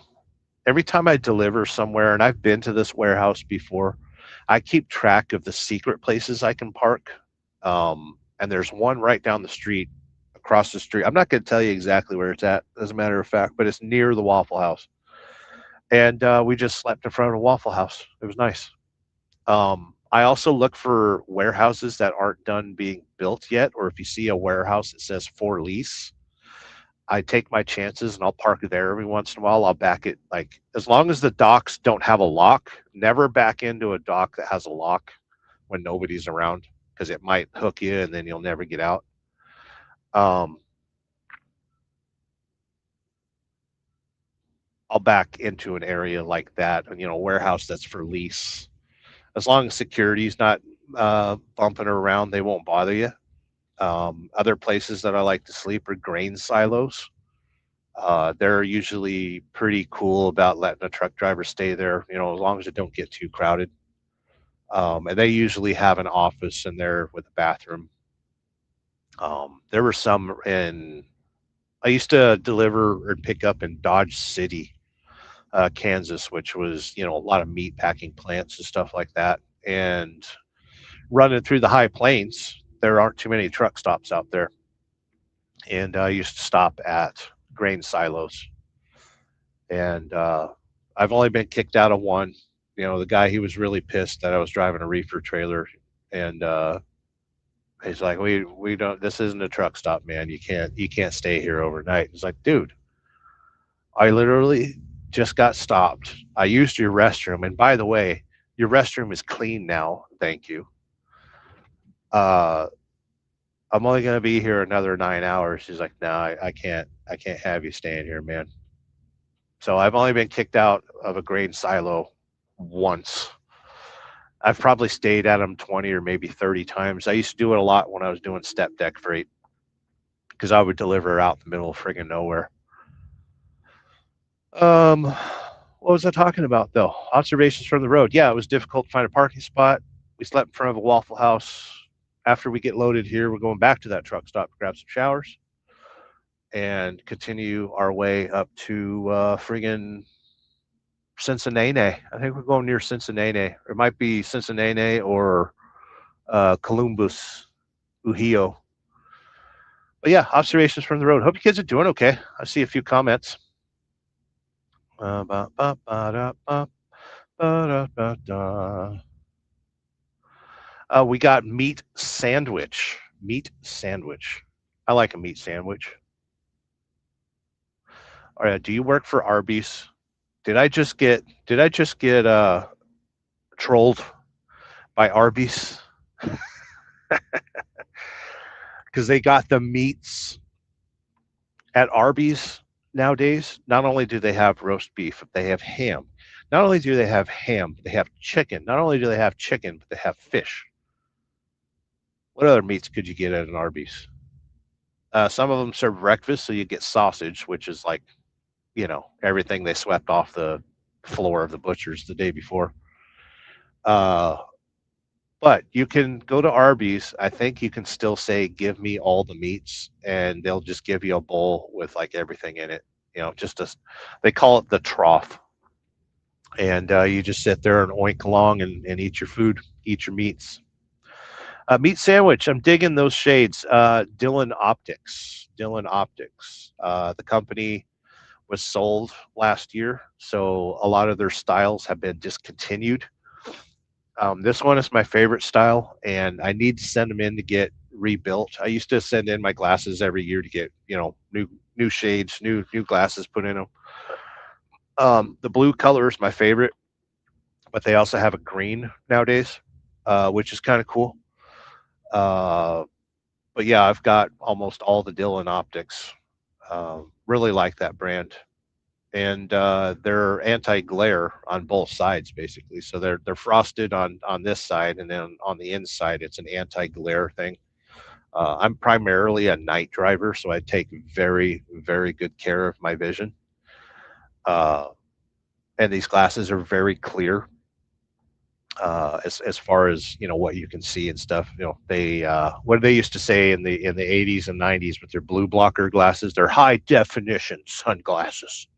Speaker 1: every time I deliver somewhere, and I've been to this warehouse before, I keep track of the secret places I can park. And there's one right down the street, across the street. I'm not going to tell you exactly where it's at, as a matter of fact, but it's near the Waffle House. And we just slept in front of a Waffle House. It was nice. I also look for warehouses that aren't done being built yet, or if you see a warehouse that says for lease, I take my chances and I'll park it there every once in a while. I'll back it, like, as long as the docks don't have a lock. Never back into a dock that has a lock when nobody's around, because it might hook you and then you'll never get out. Um, I'll back into an area like that, a warehouse that's for lease. As long as security's not bumping around, they won't bother you. Other places that I like to sleep are grain silos. They're usually pretty cool about letting a truck driver stay there, as long as it don't get too crowded. And they usually have an office in there with a bathroom. There were some I used to deliver or pick up in Dodge City, Kansas, which was, a lot of meat packing plants and stuff like that. And running through the high plains, there aren't too many truck stops out there. And I used to stop at grain silos. And I've only been kicked out of one. The guy, he was really pissed that I was driving a reefer trailer. and he's like, we don't. This isn't a truck stop, man. You can't stay here overnight. It's like, dude, I literally just got stopped. I used your restroom, and by the way, your restroom is clean now. Thank you. Uh, I'm only gonna be here another 9 hours. She's like, no, I can't. I can't have you staying here, man. So I've only been kicked out of a grain silo once. I've probably stayed at them 20 or maybe 30 times. I used to do it a lot when I was doing step deck freight because I would deliver out in the middle of friggin' nowhere. What was I talking about though? Observations from the road. Yeah, it was difficult to find a parking spot. We slept in front of a Waffle House. After we get loaded here, we're going back to that truck stop to grab some showers and continue our way up to friggin' Cincinnati. I think we're going near Cincinnati. It might be Cincinnati or Columbus, Uhio. But yeah, observations from the road. Hope you kids are doing okay. I see a few comments. Ba, ba, ba, da, ba, ba, da, ba, da. We got meat sandwich. Meat sandwich. I like a meat sandwich. All right. Do you work for Arby's? Did I just get trolled by Arby's because they got the meats at Arby's nowadays? Not only do they have roast beef, but they have ham. Not only do they have ham, they have chicken. Not only do they have chicken, but they have fish. What other meats could you get at an Arby's? Some of them serve breakfast, so you get sausage, which is like, everything they swept off the floor of the butchers the day before. Uh, but you can go to Arby's. I think you can still say, "Give me all the meats," and they'll just give you a bowl with like everything in it. Just a, they call it the trough, and you just sit there and oink along and eat your food, eat your meats. Meat sandwich. I'm digging those shades. Dylan Optics. Dylan Optics. The company was sold last year, so a lot of their styles have been discontinued. This one is my favorite style, and I need to send them in to get rebuilt. I used to send in my glasses every year to get new shades, new glasses put in them. The blue color is my favorite, but they also have a green nowadays, which is kind of cool. Uh, but yeah, I've got almost all the Dylan optics. Really like that brand, and they're anti-glare on both sides, basically. So they're frosted on this side, and then on the inside, it's an anti-glare thing. I'm primarily a night driver, so I take very, very good care of my vision. Uh, and these glasses are very clear as far as what you can see and stuff. They what they used to say in the 80s and 90s with their blue blocker glasses, they're high definition sunglasses.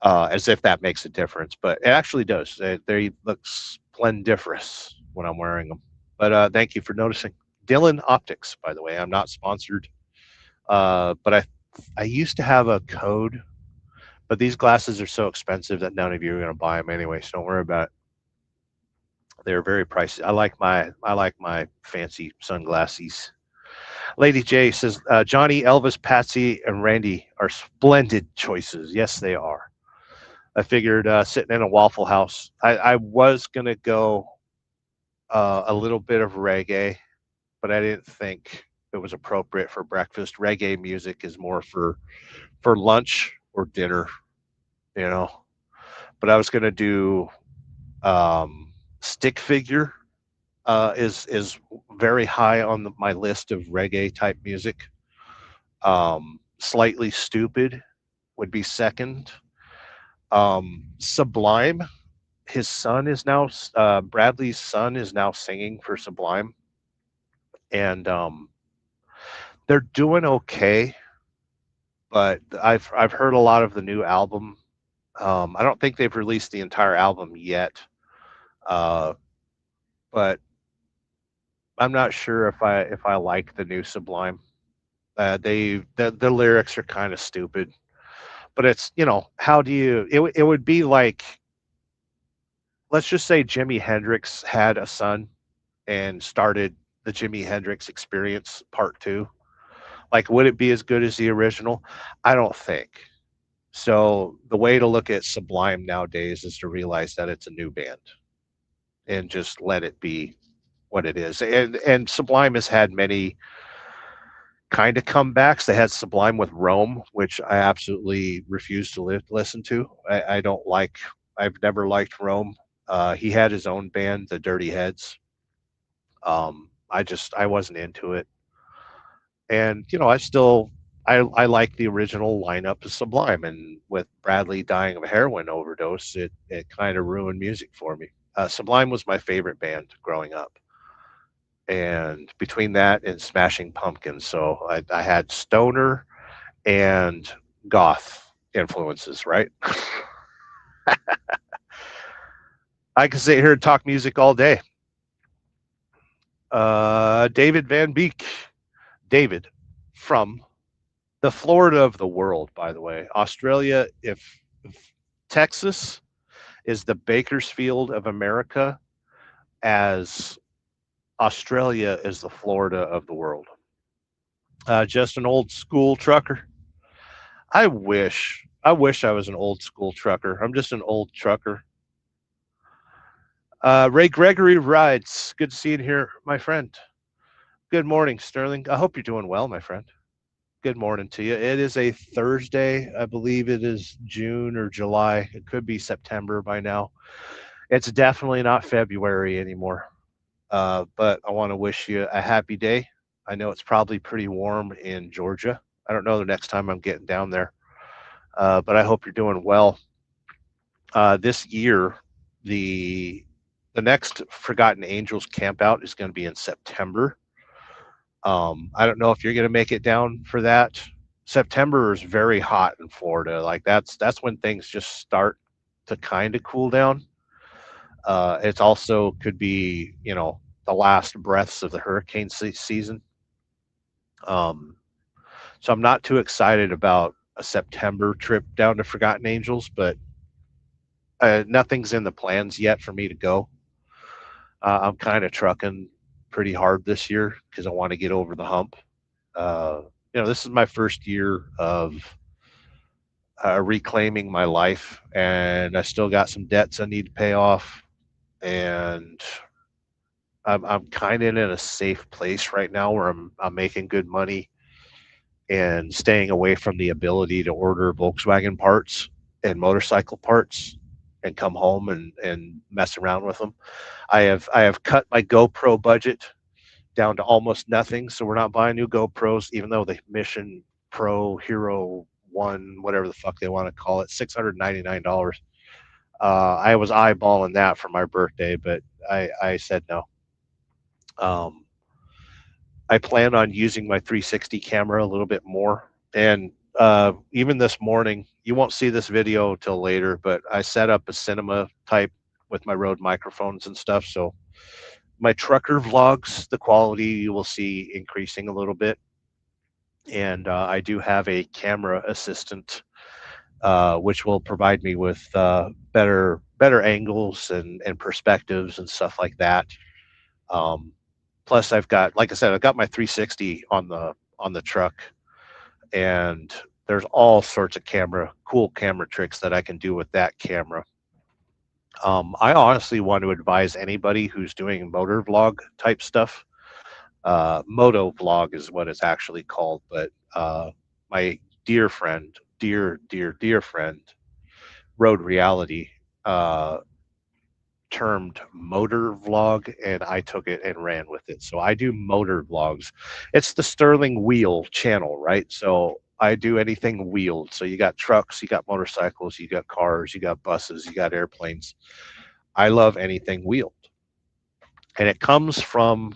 Speaker 1: As if that makes a difference, but it actually does. They look splendiferous when I'm wearing them. But thank you for noticing. Dylan Optics, by the way, I'm not sponsored, but I used to have a code, but these glasses are so expensive that none of you are going to buy them anyway. So don't worry about it. They're very pricey. I like my fancy sunglasses. Lady J says Johnny, Elvis, Patsy, and Randy are splendid choices. Yes, they are. I figured sitting in a Waffle House, I was gonna go a little bit of reggae, but I didn't think it was appropriate for breakfast. Reggae music is more for lunch or dinner, you know. But I was gonna do Stick Figure is very high on my list of reggae type music. Slightly Stupid would be second. Sublime, his son is now Bradley's son is now singing for Sublime, and they're doing okay. But I've heard a lot of the new album. I don't think they've released the entire album yet, uh, but I'm not sure if I like the new Sublime. The lyrics are kind of stupid, but it's how do you it would be like, let's just say Jimi Hendrix had a son and started the Jimi Hendrix Experience Part 2. Like, would it be as good as the original? I don't think. So the way to look at Sublime nowadays is to realize that it's a new band and just let it be what it is. And Sublime has had many kind of comebacks. They had Sublime with Rome, which I absolutely refuse to listen to. I don't like. I've never liked Rome. He had his own band, the Dirty Heads. I wasn't into it, and I like the original lineup of Sublime, and with Bradley dying of a heroin overdose, it kind of ruined music for me. Sublime was my favorite band growing up, and between that and Smashing Pumpkins, so I had stoner and goth influences, right? I could sit here and talk music all day. David Van Beek, David from the Florida of the world, by the way. Australia, if Texas is the Bakersfield of America, as Australia is the Florida of the world. Just an old school trucker. I wish I was an old school trucker. I'm just an old trucker. Ray Gregory rides. Good to see you here, my friend. Good morning, Sterling. I hope you're doing well, my friend. Good morning to you. It is a Thursday. I believe it is June or July. It could be September by now. It's definitely not February anymore. But I want to wish you a happy day. I know it's probably pretty warm in Georgia. I don't know the next time I'm getting down there, but I hope you're doing well. This year, the the next Forgotten Angels camp out is going to be in September. I don't know if you're going to make it down for that. September is very hot in Florida. Like that's when things just start to kind of cool down. It's also could be the last breaths of the hurricane season. Um, so I'm not too excited about a September trip down to Forgotten Angels, but nothing's in the plans yet for me to go. I'm kind of trucking pretty hard this year because I want to get over the hump. Uh, this is my first year of reclaiming my life, and I still got some debts I need to pay off, and I'm kind of in a safe place right now where I'm making good money and staying away from the ability to order Volkswagen parts and motorcycle parts and come home and mess around with them. I have cut my GoPro budget down to almost nothing, so we're not buying new GoPros, even though the Mission Pro Hero One, whatever the fuck they want to call it, $699. I was eyeballing that for my birthday, but I said no. Um, I plan on using my 360 camera a little bit more. And even this morning, you won't see this video till later, but I set up a cinema type with my Rode microphones and stuff. So my trucker vlogs, the quality you will see increasing a little bit. And I do have a camera assistant, which will provide me with better angles and perspectives and stuff like that. Um, Plus, I've got, like I said, I've got my 360 on the truck, and there's all sorts of cool camera tricks that I can do with that camera. I honestly want to advise anybody who's doing motor vlog type stuff. Moto vlog is what it's actually called, but my dear friend, dear friend, Road Reality, termed motor vlog, and I took it and ran with it. So I do motor vlogs. It's the Sterling Wheel channel, right? So I do anything wheeled. So you got trucks, you got motorcycles, you got cars, you got buses, you got airplanes. I love anything wheeled. And it comes from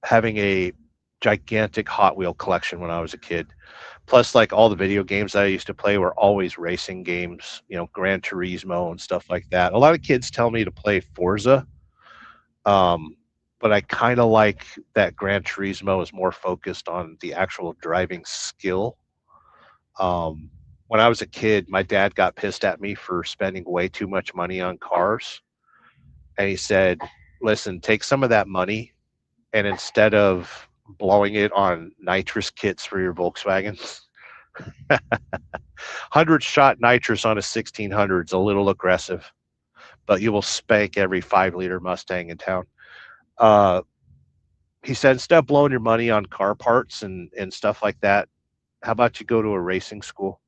Speaker 1: having a gigantic Hot Wheel collection when I was a kid. Plus, like all the video games that I used to play were always racing games, Gran Turismo and stuff like that. A lot of kids tell me to play Forza, um, but I kind of like that Gran Turismo is more focused on the actual driving skill. Um, when I was a kid, my dad got pissed at me for spending way too much money on cars, and he said, Listen, take some of that money and instead of blowing it on nitrous kits for your Volkswagen, 100 shot nitrous on a 1600 is a little aggressive, but you will spank every 5-liter Mustang in town. Uh, he said, instead of blowing your money on car parts and stuff like that, how about you go to a racing school?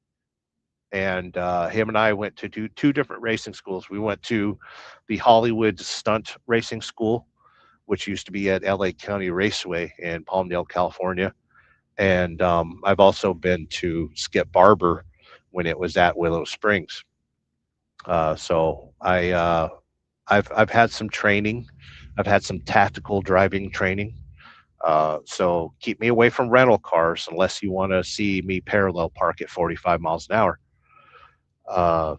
Speaker 1: And him and I went to do two different racing schools. We went to the Hollywood Stunt Racing School, which used to be at LA County Raceway in Palmdale, California. And I've also been to Skip Barber when it was at Willow Springs. So I've had some training. I've had some tactical driving training. So keep me away from rental cars unless you want to see me parallel park at 45 miles an hour. Uh,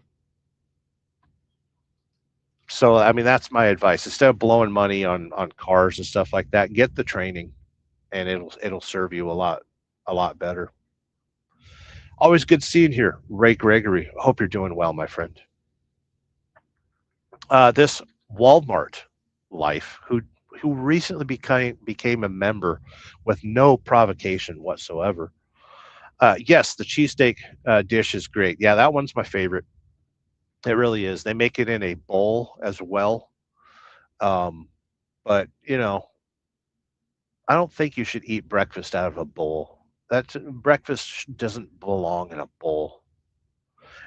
Speaker 1: so I mean that's my advice. Instead of blowing money on cars and stuff like that, get the training, and it'll serve you a lot better. Always good seeing here, Ray Gregory. Hope you're doing well, my friend. This Walmart life who recently became a member with no provocation whatsoever. Yes, the cheesesteak dish is great. Yeah, that one's my favorite. It really is. They make it in a bowl as well. Um, but I don't think you should eat breakfast out of a bowl. That breakfast doesn't belong in a bowl.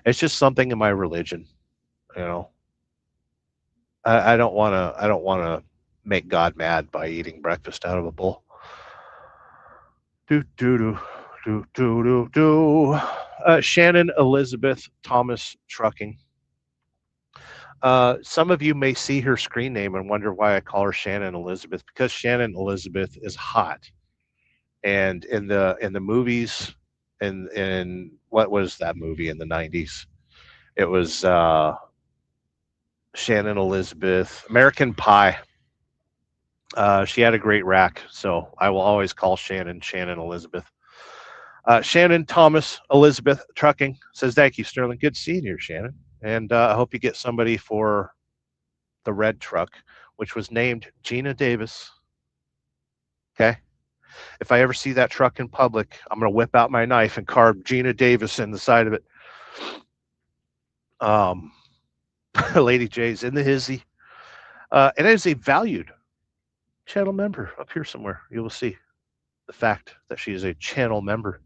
Speaker 1: It's just something in my religion. You know, I don't want to. I don't want to make God mad by eating breakfast out of a bowl. Do do do do do do do. Shannon Elizabeth Thomas Trucking. Some of you may see her screen name and wonder why I call her Shannon Elizabeth, because Shannon Elizabeth is hot. And in the movies, in what was that movie in the 90s? It was Shannon Elizabeth, American Pie. She had a great rack, so I will always call Shannon Elizabeth. Shannon Thomas Elizabeth Trucking says, "Thank you, Sterling. Good seeing you, Shannon. And I hope you get somebody for the red truck, which was named Gina Davis. Okay. If I ever see that truck in public, I'm going to whip out my knife and carve Gina Davis in the side of it." Um, Lady J's in the hizzy. And as a valued channel member up here somewhere, you will see the fact that she is a channel member.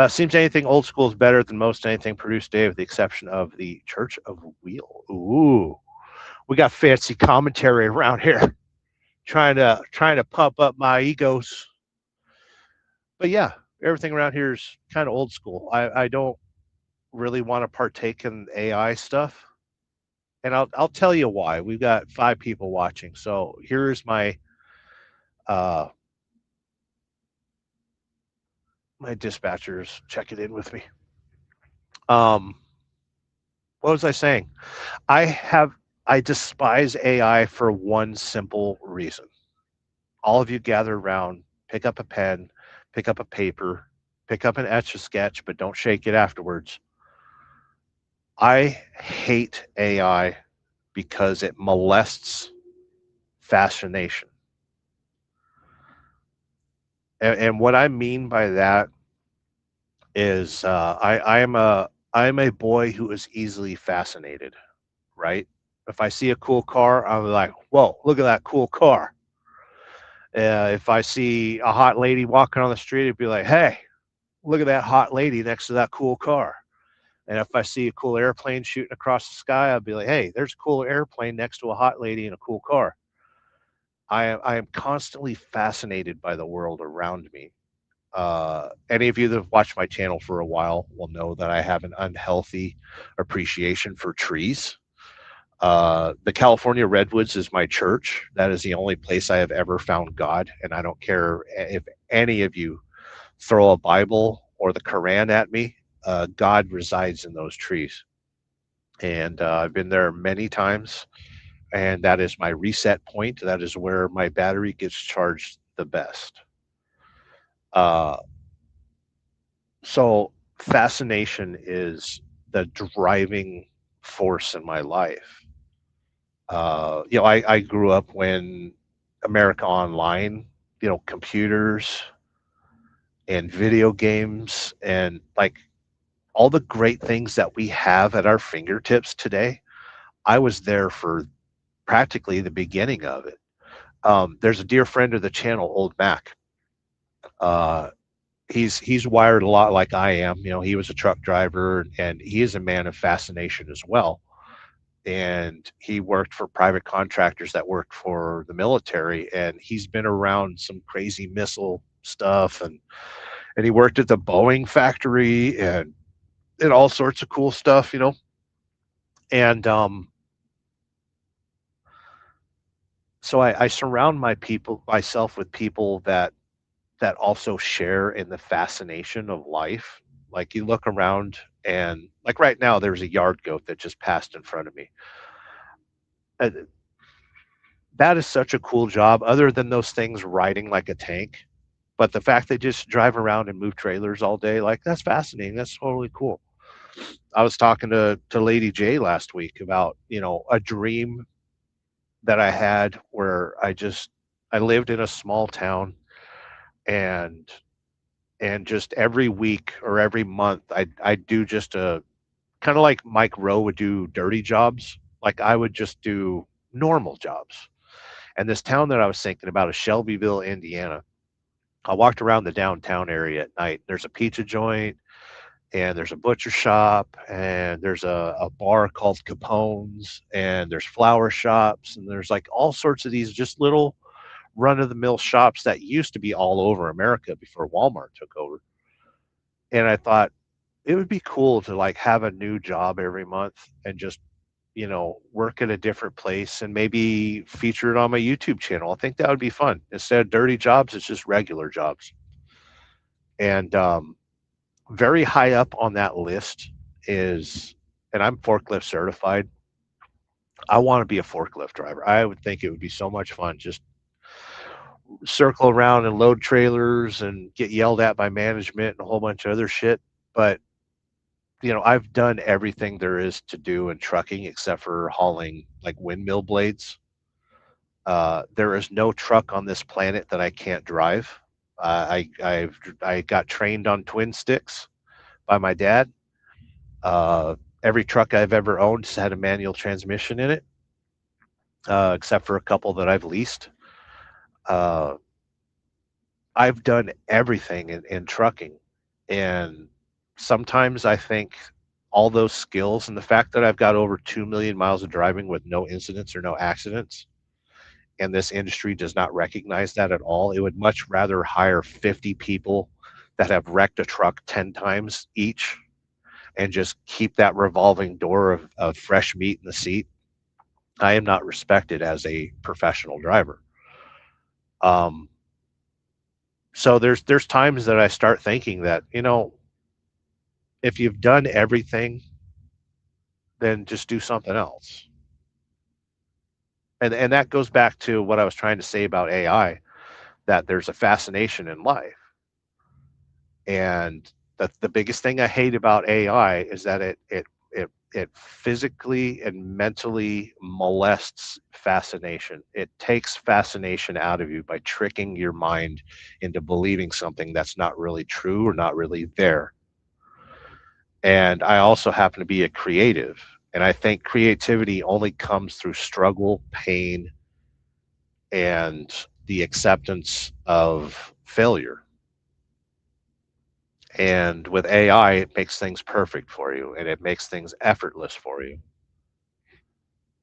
Speaker 1: Seems anything old school is better than most anything produced today, with the exception of the Church of Wheel. Ooh, we got fancy commentary around here, trying to pump up my egos. But yeah, everything around here is kind of old school. I don't really want to partake in AI stuff, and I'll tell you why. We've got 5 people watching, so here's uh my dispatchers checking in with me. Um, what was I saying? I have I despise AI for one simple reason. All of you gather around, pick up a pen, pick up a paper, pick up an etch a sketch, but don't shake it afterwards. I hate AI because it molests fascination. And what I mean by that is I'm a boy who is easily fascinated, right? If I see a cool car, I'm like, whoa, look at that cool car. If I see a hot lady walking on the street, it'd be like, hey, look at that hot lady next to that cool car. And if I see a cool airplane shooting across the sky, I'll be like, hey, there's a cool airplane next to a hot lady in a cool car. I am constantly fascinated by the world around me. Any of you that have watched my channel for a while will know that I have an unhealthy appreciation for trees. The California Redwoods is my church. That is the only place I have ever found God. And I don't care if any of you throw a Bible or the Quran at me, God resides in those trees. And I've been there many times. And that is my reset point. That is where my battery gets charged the best. Uh, so fascination is the driving force in my life. I grew up when America Online, computers and video games and like all the great things that we have at our fingertips today. I was there for practically the beginning of it. There's a dear friend of the channel, Old Mac. Uh, he's wired a lot like I am. He was a truck driver, and he is a man of fascination as well. And he worked for private contractors that worked for the military, and he's been around some crazy missile stuff, and he worked at the Boeing factory and all sorts of cool stuff. And so I surround myself with people that also share in the fascination of life. Like you look around and like right now there's a yard goat that just passed in front of me. Uh, that is such a cool job other than those things riding like a tank. But the fact they just drive around and move trailers all day, like that's fascinating. That's totally cool. I was talking to Lady J last week about, a dream that I had where I lived in a small town and just every week or every month I'd do just a kind of like Mike Rowe would do dirty jobs. Like I would just do normal jobs. And this town that I was thinking about is Shelbyville, Indiana. I walked around the downtown area at night. There's a pizza joint and there's a butcher shop and there's a bar called Capone's and there's flower shops and there's like all sorts of these just little run of the mill shops that used to be all over America before Walmart took over. And I thought it would be cool to like have a new job every month and just, work at a different place and maybe feature it on my YouTube channel. I think that would be fun. Instead of dirty jobs, it's just regular jobs. And very high up on that list is, and I'm forklift certified. I want to be a forklift driver. I would think it would be so much fun just circle around and load trailers and get yelled at by management and a whole bunch of other shit. But I've done everything there is to do in trucking except for hauling like windmill blades. There is no truck on this planet that I can't drive. I got trained on twin sticks by my dad. Every truck I've ever owned has had a manual transmission in it, except for a couple that I've leased. Uh, I've done everything in trucking, and sometimes I think all those skills and the fact that I've got over 2 million miles of driving with no incidents or no accidents, and this industry does not recognize that at all. It would much rather hire 50 people that have wrecked a truck 10 times each and just keep that revolving door of fresh meat in the seat. I am not respected as a professional driver. Um, so there's times that I start thinking that, if you've done everything, then just do something else. And that goes back to what I was trying to say about AI, that there's a fascination in life. And the biggest thing I hate about AI is that it physically and mentally molests fascination. It takes fascination out of you by tricking your mind into believing something that's not really true or not really there. And I also happen to be a creative. And I think creativity only comes through struggle, pain, and the acceptance of failure. And with AI, it makes things perfect for you and it makes things effortless for you.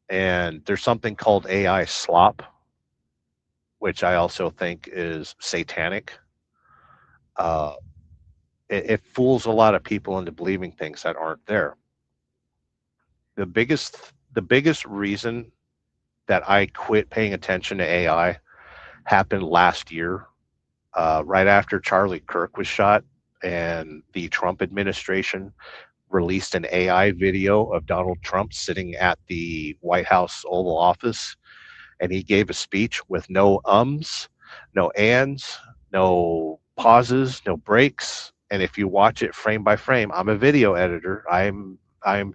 Speaker 1: And there's something called AI slop, which I also think is satanic. Uh, it fools a lot of people into believing things that aren't there. The biggest reason that I quit paying attention to AI happened last year, right after Charlie Kirk was shot, and the Trump administration released an AI video of Donald Trump sitting at the White House Oval Office, and he gave a speech with no ums, no ands, no pauses, no breaks. And if you watch it frame by frame, I'm a video editor. I'm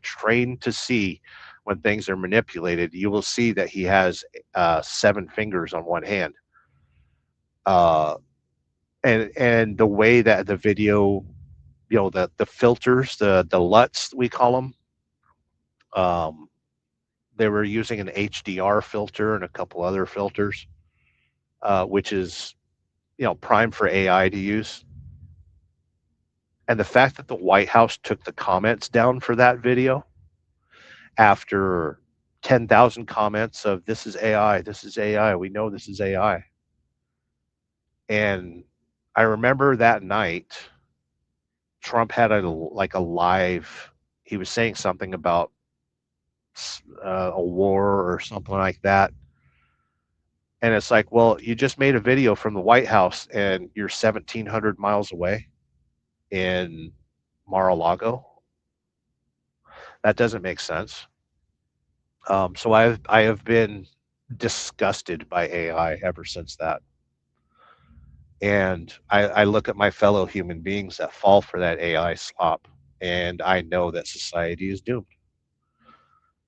Speaker 1: trained to see when things are manipulated, you will see that he has 7 fingers on one hand. Uh, and the way that the video, the filters, the LUTs we call them, um, they were using an HDR filter and a couple other filters, which is prime for AI to use. And the fact that the White House took the comments down for that video after 10,000 comments of this is AI, we know this is AI. And I remember that night, Trump had a live, he was saying something about a war or something like that. And it's like, well, you just made a video from the White House and you're 1,700 miles away in Mar-a-Lago. That doesn't make sense. So I have been disgusted by AI ever since that. And I look at my fellow human beings that fall for that AI slop, and I know that society is doomed.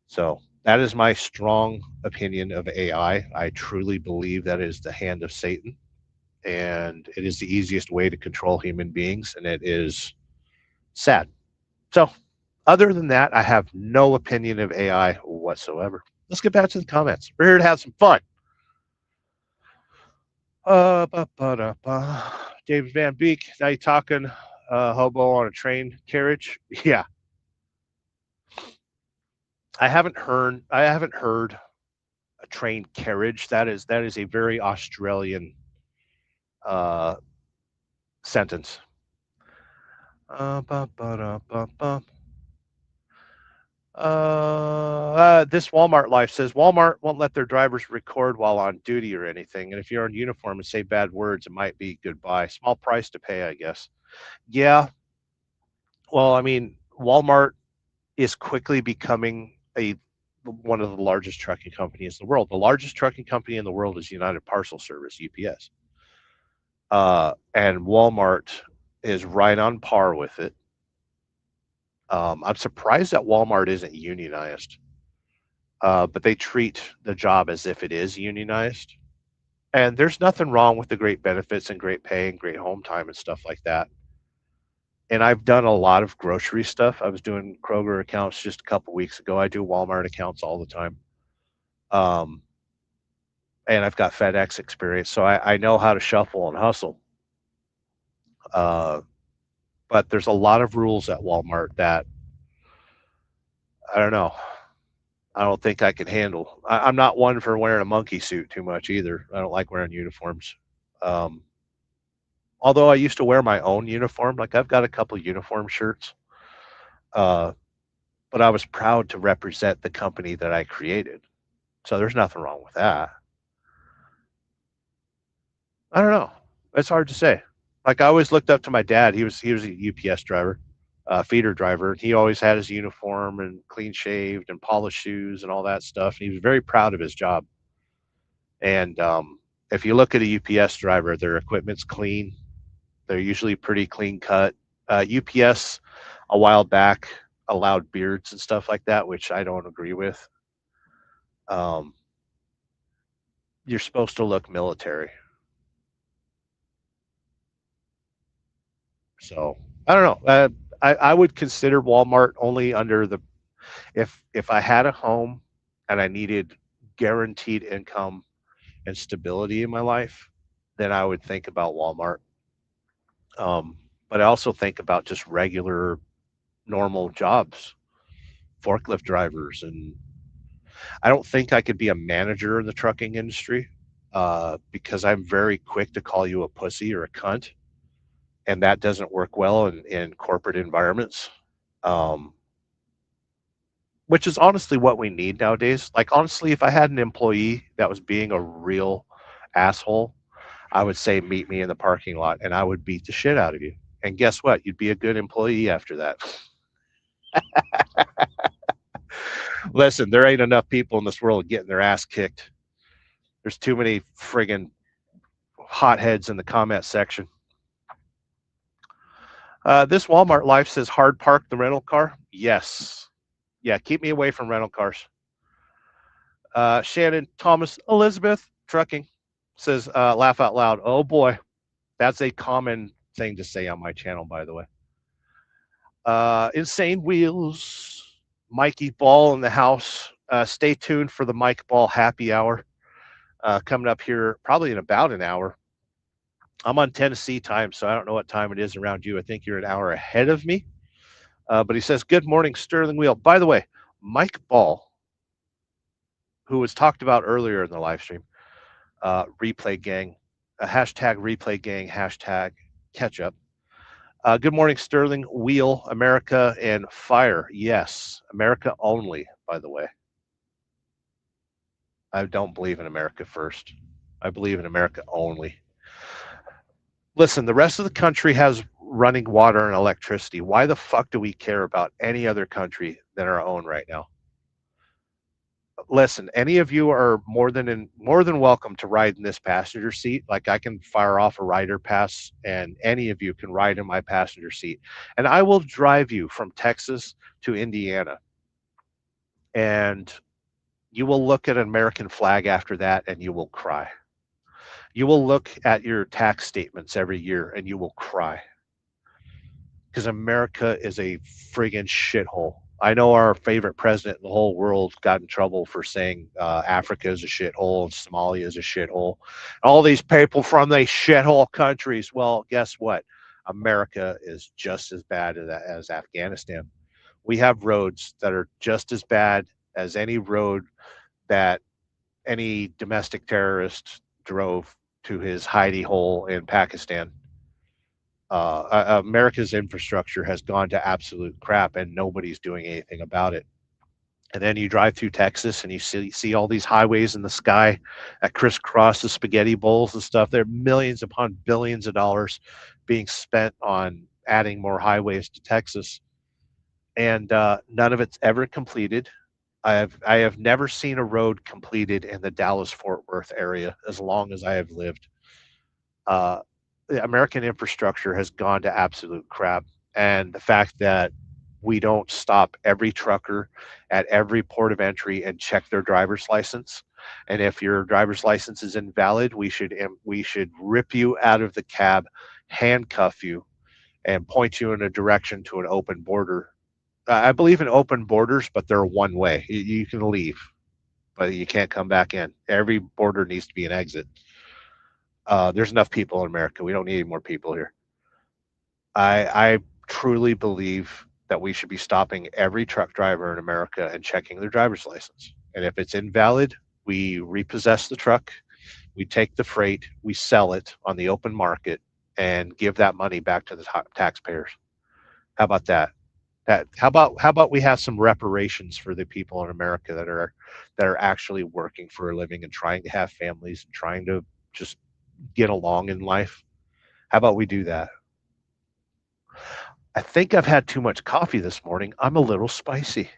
Speaker 1: So that is my strong opinion of AI. I truly believe that it is the hand of Satan, and it is the easiest way to control human beings, and it is sad. So, other than that, I have no opinion of AI whatsoever. Let's get back to the comments. We're here to have some fun. David Van Beek, now you talking hobo on a train carriage? Yeah, I haven't heard a train carriage. That is a very Australian uh, sentence. Ba, ba, da, ba, ba. This Walmart life says Walmart won't let their drivers record while on duty or anything. And if you're in uniform and say bad words, it might be goodbye. Small price to pay, I guess. Yeah. Well, I mean, Walmart is quickly becoming one of the largest trucking companies in the world. The largest trucking company in the world is United Parcel Service, UPS. And Walmart is right on par with it. I'm surprised that Walmart isn't unionized, but they treat the job as if it is unionized. And there's nothing wrong with the great benefits and great pay and great home time and stuff like that. And I've done a lot of grocery stuff. I was doing Kroger accounts just a couple weeks ago. I do Walmart accounts all the time. Um, and I've got FedEx experience, so I know how to shuffle and hustle. Uh, but there's a lot of rules at Walmart that I don't know. I don't think I can handle. I'm not one for wearing a monkey suit too much either. I don't like wearing uniforms. Um, although I used to wear my own uniform, like I've got a couple uniform shirts, uh, but I was proud to represent the company that I created. So there's nothing wrong with that. I don't know. It's hard to say. Like I always looked up to my dad. He was a UPS driver, feeder driver. He always had his uniform and clean shaved and polished shoes and all that stuff. And he was very proud of his job. And if you look at a UPS driver, their equipment's clean. They're usually pretty clean cut. UPS a while back allowed beards and stuff like that, which I don't agree with. Um, you're supposed to look military. So I don't know. I would consider Walmart only under the if I had a home and I needed guaranteed income and stability in my life, then I would think about Walmart. But I also think about just regular, normal jobs, forklift drivers, and I don't think I could be a manager in the trucking industry because I'm very quick to call you a pussy or a cunt, and that doesn't work well in corporate environments. Um, which is honestly what we need nowadays. Like honestly, if I had an employee that was being a real asshole, I would say meet me in the parking lot and I would beat the shit out of you. And guess what? You'd be a good employee after that. Listen, there ain't enough people in this world getting their ass kicked. There's too many friggin' hotheads in the comment section. This Walmart life says hard park the rental car. Yes. Yeah, keep me away from rental cars. Shannon Thomas Elizabeth Trucking says, laugh out loud. Oh boy, that's a common thing to say on my channel, by the way. Insane Wheels, Mikey Ball in the house. Stay tuned for the Mike Ball happy hour coming up here probably in about an hour. I'm on Tennessee time, so I don't know what time it is around you. I think you're an hour ahead of me. But he says, good morning, Sterling Wheel. By the way, Mike Ball, who was talked about earlier in the live stream, replay gang, hashtag replay gang, hashtag catch up. Good morning, Sterling Wheel, America, and Fire. Yes, America only, by the way. I don't believe in America first. I believe in America only. Listen, the rest of the country has running water and electricity. Why the fuck do we care about any other country than our own right now? Listen, any of you are more than welcome to ride in this passenger seat. Like I can fire off a rider pass, and any of you can ride in my passenger seat, and I will drive you from Texas to Indiana, and you will look at an American flag after that, and you will cry. You will look at your tax statements every year, and you will cry because America is a friggin' shithole. I know our favorite president in the whole world got in trouble for saying Africa is a shithole and Somalia is a shithole. All these people from these shithole countries. Well, guess what? America is just as bad as Afghanistan. We have roads that are just as bad as any road that any domestic terrorist drove to his hidey hole in Pakistan. America's infrastructure has gone to absolute crap, and nobody's doing anything about it. And then you drive through Texas, and you see all these highways in the sky that crisscross the spaghetti bowls and stuff. There are millions upon billions of dollars being spent on adding more highways to Texas, and none of it's ever completed. I have never seen a road completed in the Dallas Fort Worth area as long as I have lived. Uh, the American infrastructure has gone to absolute crap, and the fact that we don't stop every trucker at every port of entry and check their driver's license, and if your driver's license is invalid, we should rip you out of the cab, handcuff you, and point you in a direction to an open border. I believe in open borders, but they're one way. You can leave, but you can't come back in. Every border needs to be an exit. There's enough people in America. We don't need any more people here. I truly believe that we should be stopping every truck driver in America and checking their driver's license. And if it's invalid, we repossess the truck, we take the freight, we sell it on the open market, and give that money back to the taxpayers. How about that? How about we have some reparations for the people in America that are actually working for a living and trying to have families and trying to just get along in life? How about we do that? I think I've had too much coffee this morning. I'm a little spicy.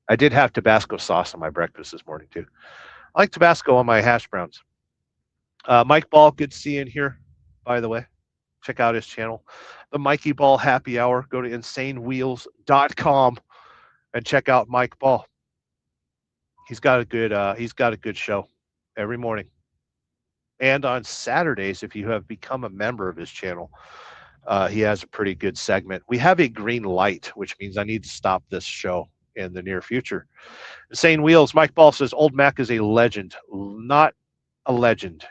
Speaker 1: I did have Tabasco sauce on my breakfast this morning too. I like Tabasco on my hash browns. Mike Ball, good to see you in here, by the way. Check out his channel. The Mikey Ball Happy Hour. Go to insanewheels.com and check out Mike Ball. He's got a good show every morning. And on Saturdays, if you have become a member of his channel, he has a pretty good segment. We have a green light, which means I need to stop this show in the near future. Insane Wheels, Mike Ball says, Old Mac is a legend, not a legend.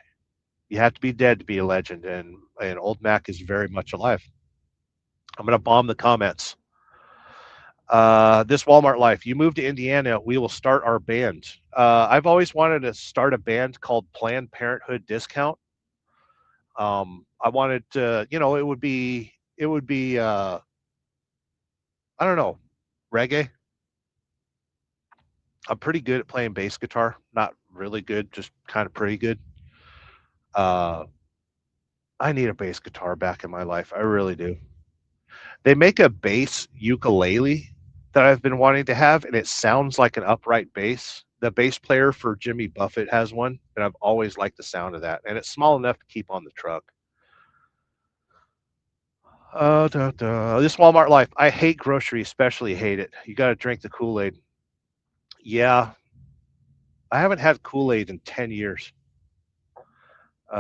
Speaker 1: You have to be dead to be a legend, and Old Mac is very much alive. I'm going to bomb the comments. This Walmart life. You move to Indiana, we will start our band. I've always wanted to start a band called Planned Parenthood Discount. I wanted to, it would be, I don't know, reggae. I'm pretty good at playing bass guitar. Not really good, just kind of pretty good. Uh, I need a bass guitar back in my life. I really do. They make a bass ukulele that I've been wanting to have, and it sounds like an upright bass. The bass player for Jimmy Buffett has one, and I've always liked the sound of that. And it's small enough to keep on the truck. This Walmart life. I hate grocery, especially hate it. You got to drink the Kool-Aid. Yeah, I haven't had Kool-Aid in 10 years. This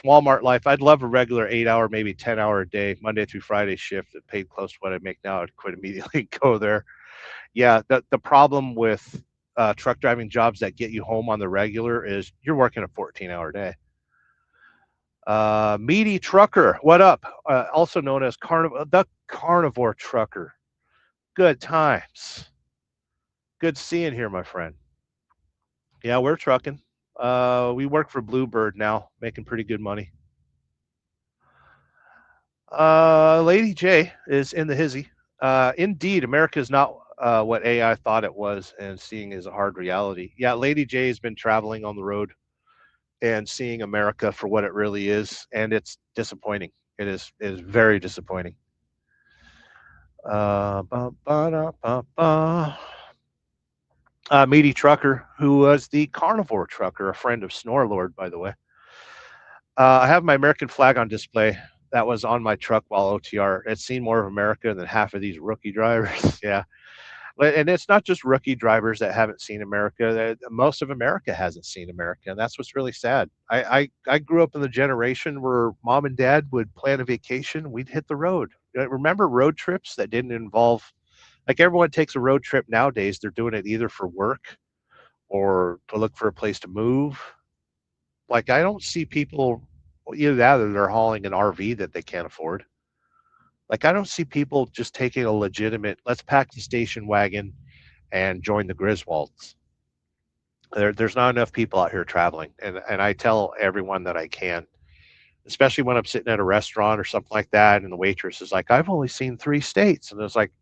Speaker 1: Walmart life, I'd love a regular 8 hour, maybe 10 hour a day, Monday through Friday shift that paid close to what I make now. I'd quit immediately and go there. Yeah, the problem with truck driving jobs that get you home on the regular is you're working a 14-hour day. Meaty Trucker, what up? Also known as the Carnivore Trucker. Good times. Good seeing here, my friend. Yeah, we're trucking. We work for Bluebird now, making pretty good money. Lady J is in the hizzy. Indeed, America is not what AI thought it was, and seeing is a hard reality. Yeah, Lady J has been traveling on the road and seeing America for what it really is, and it's disappointing. It is very disappointing. Ba, ba, da, ba, ba. Meaty Trucker, who was the Carnivore Trucker, a friend of Snorlord, by the way. I have my American flag on display. That was on my truck while OTR. It's seen more of America than half of these rookie drivers. Yeah. And it's not just rookie drivers that haven't seen America. Most of America hasn't seen America. And that's what's really sad. I grew up in the generation where mom and dad would plan a vacation. We'd hit the road. Remember road trips that didn't involve, like everyone takes a road trip nowadays. They're doing it either for work or to look for a place to move. Like I don't see people either that or they're hauling an RV that they can't afford. Like I don't see people just taking a legitimate, let's pack the station wagon and join the Griswolds. There's not enough people out here traveling, and I tell everyone that I can, especially when I'm sitting at a restaurant or something like that, and the waitress is like, "I've only seen 3 states," and it's like,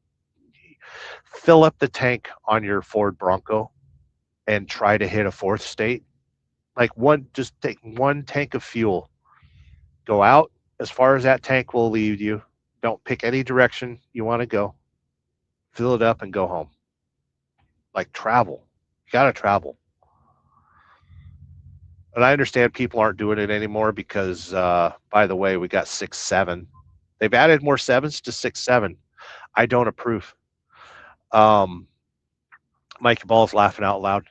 Speaker 1: fill up the tank on your Ford Bronco and try to hit a fourth state. Like just take one tank of fuel, go out as far as that tank will lead you. Don't pick any direction you want to go. Fill it up and go home. Like travel. You got to travel. And I understand people aren't doing it anymore because, by the way, we got 6-7. They've added more sevens to 6-7. I don't approve. Um, Mikey Ball's laughing out loud.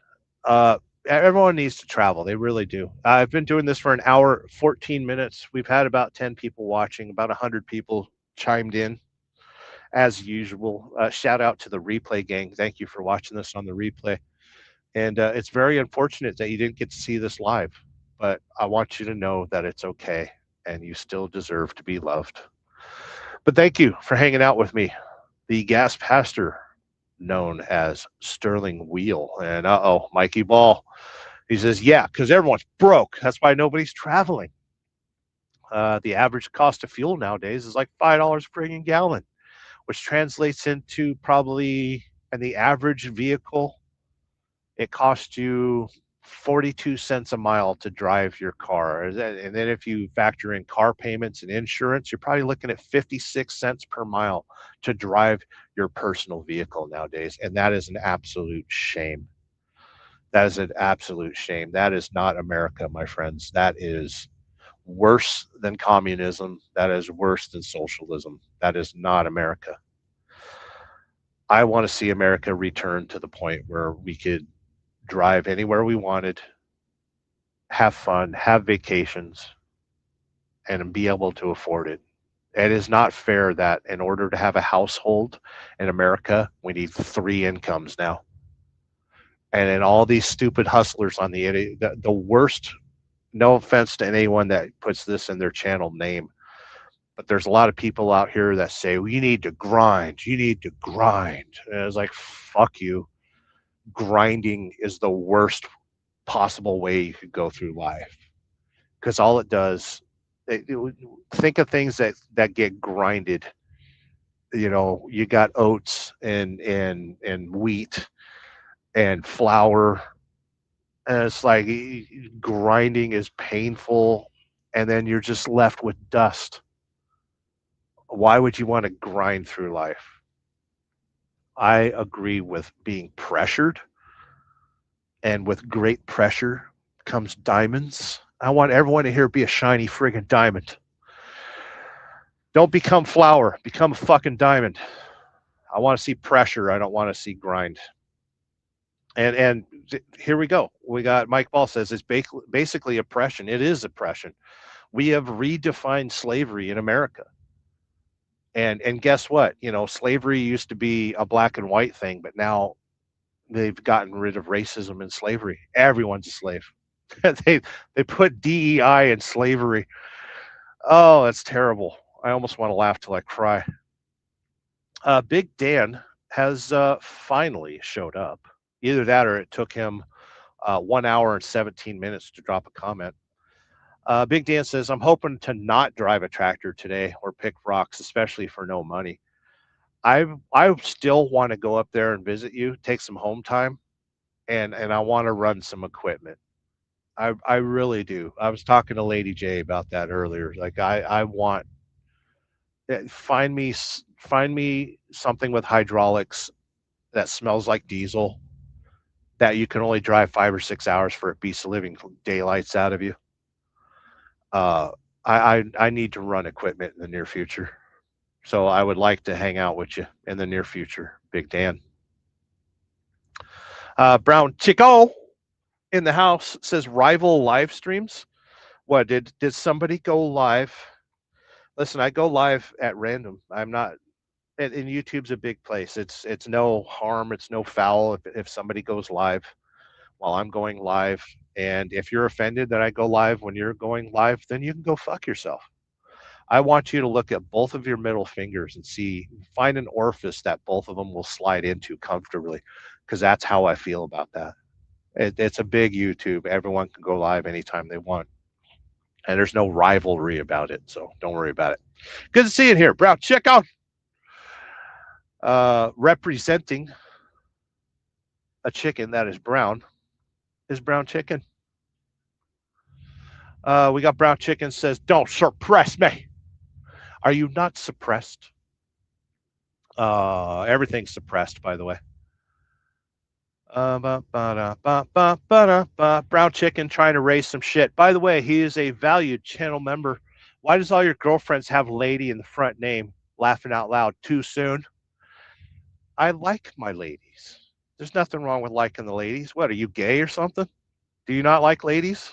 Speaker 1: Everyone needs to travel. They really do. I've been doing this for an hour, 14 minutes. We've had about 10 people watching, about 100 people chimed in as usual. Shout out to the replay gang. Thank you for watching this on the replay. And it's very unfortunate that you didn't get to see this live, but I want you to know that it's okay and you still deserve to be loved. But thank you for hanging out with me, the gas pastor known as Sterling Wheel. And Mikey Ball. He says, yeah, because everyone's broke. That's why nobody's traveling. The average cost of fuel nowadays is like $5 per gallon, which translates into probably in the average vehicle, it costs you 42 cents a mile to drive your car. And then if you factor in car payments and insurance, you're probably looking at 56 cents per mile to drive your personal vehicle nowadays. And that is an absolute shame. That is an absolute shame. That is not America, my friends. That is worse than communism. That is worse than socialism. That is not America. I want to see America return to the point where we could drive anywhere we wanted, have fun, have vacations, and be able to afford it. It is not fair that in order to have a household in America, we need 3 incomes now. And then all these stupid hustlers on the worst, no offense to anyone that puts this in their channel name, but there's a lot of people out here that say, well, you need to grind. You need to grind. And it's like, fuck you. Grinding is the worst possible way you could go through life because all it does think of things that get grinded. You got oats and wheat and flour, and it's like grinding is painful, and then you're just left with dust. Why would you want to grind through life? I agree with being pressured, and with great pressure comes diamonds. I want everyone to here be a shiny friggin' diamond. Don't become flour, become a fucking diamond. I want to see pressure. I don't want to see grind. And here we go. We got Mike Ball says it's basically oppression. It is oppression. We have redefined slavery in America. And guess what? You know, slavery used to be a black and white thing, but now they've gotten rid of racism and slavery. Everyone's a slave. they they put DEI in slavery. Oh, that's terrible. I almost want to laugh till I cry. Big Dan has finally showed up. Either that or it took him 1 hour and 17 minutes to drop a comment. Big Dan says, I'm hoping to not drive a tractor today or pick rocks, especially for no money. I still want to go up there and visit you, take some home time, and I want to run some equipment. I really do. I was talking to Lady J about that earlier. Like I want find me something with hydraulics that smells like diesel that you can only drive 5 or 6 hours for a piece of living daylights out of you. I need to run equipment in the near future. So I would like to hang out with you in the near future, Big Dan. Brown Chico in the house says rival live streams. What did somebody go live? Listen, I go live at random. I'm not and YouTube's a big place. It's no harm, it's no foul if somebody goes live while I'm going live. And if you're offended that I go live when you're going live, then you can go fuck yourself. I want you to look at both of your middle fingers and find an orifice that both of them will slide into comfortably, because that's how I feel about that. It's a big YouTube. Everyone can go live anytime they want, and there's no rivalry about it. So don't worry about it. Good to see you here, Brown. Check out representing a chicken that is brown is brown chicken. We got brown chicken says, "Don't suppress me." Are you not suppressed? Everything's suppressed, by the way. Brown chicken trying to raise some shit. By the way, he is a valued channel member. Why does all your girlfriends have lady in the front name? Laughing out loud too soon. I like my ladies. There's nothing wrong with liking the ladies. What, are you gay or something? Do you not like ladies?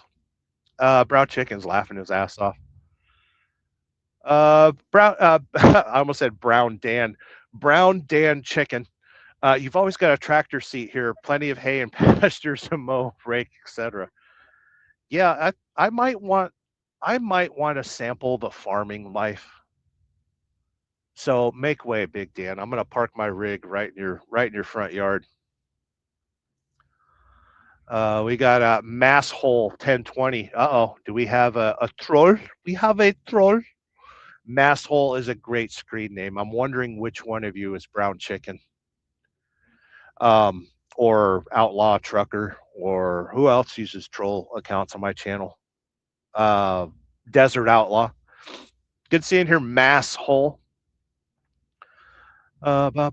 Speaker 1: Brown chicken's laughing his ass off. Brown. I almost said Brown Dan. Brown Dan chicken. You've always got a tractor seat here, plenty of hay and pastures to mow, rake, etc. Yeah, I might want to sample the farming life. So make way, Big Dan. I'm gonna park my rig right in your front yard. We got a mass hole 1020. Uh-oh. Do we have a troll? We have a troll. Mass hole is a great screen name. I'm wondering which one of you is brown chicken. Or outlaw trucker, or who else uses troll accounts on my channel? Desert outlaw. Good seeing here, mass hole. Brown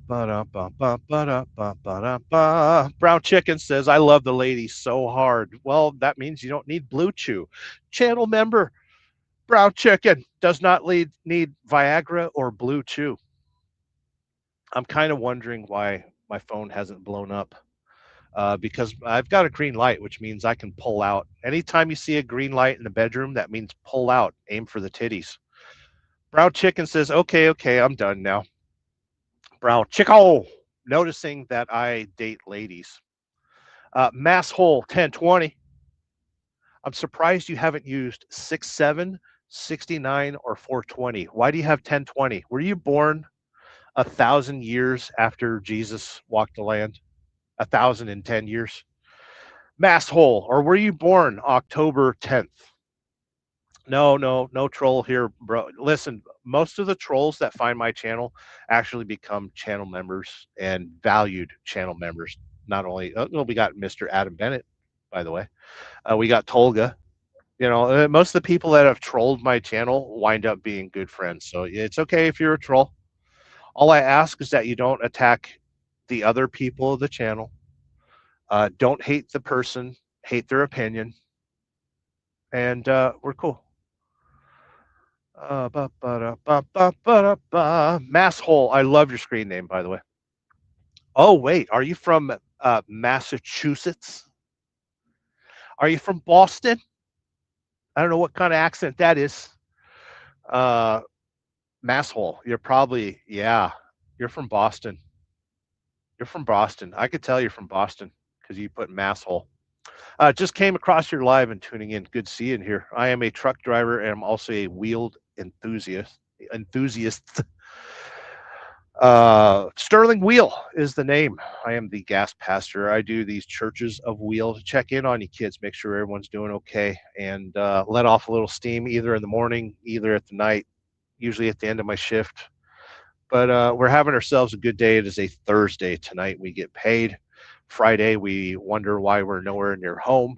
Speaker 1: chicken says, I love the ladies so hard. Well, that means you don't need Blue Chew. Channel member Brown chicken does not need Viagra or Blue Chew. I'm kind of wondering why my phone hasn't blown up. Because I've got a green light, which means I can pull out. Anytime you see a green light in the bedroom, that means pull out, aim for the titties. Brown chicken says, okay, I'm done now. Brown chicken, noticing that I date ladies. Mass hole 1020. I'm surprised you haven't used 67, 69, or 420. Why do you have 1020? Were you born 1,000 years after Jesus walked the land? 1,010 years? Mass hole, or were you born October 10th? No troll here, bro. Listen, most of the trolls that find my channel actually become channel members and valued channel members. Not only, we got Mr. Adam Bennett, by the way. We got Tolga. You know, most of the people that have trolled my channel wind up being good friends. So it's okay if you're a troll. All I ask is that you don't attack the other people of the channel. Don't hate the person, hate their opinion, and we're cool. Mass hole. I love your screen name, by the way. Oh, wait, are you from Massachusetts? Are you from Boston? I don't know what kind of accent that is. Uh, Masshole. You're probably, yeah, you're from Boston. You're from Boston. I could tell you're from Boston because you put masshole. Just came across your live and tuning in. Good seeing here. I am a truck driver and I'm also a wheeled enthusiast. Enthusiast. Sterling Wheel is the name. I am the gas pastor. I do these churches of wheel to check in on you kids, make sure everyone's doing okay, and let off a little steam either in the morning, either at the night, usually at the end of my shift. But we're having ourselves a good day. It is a Thursday tonight. We get paid. Friday, we wonder why we're nowhere near home.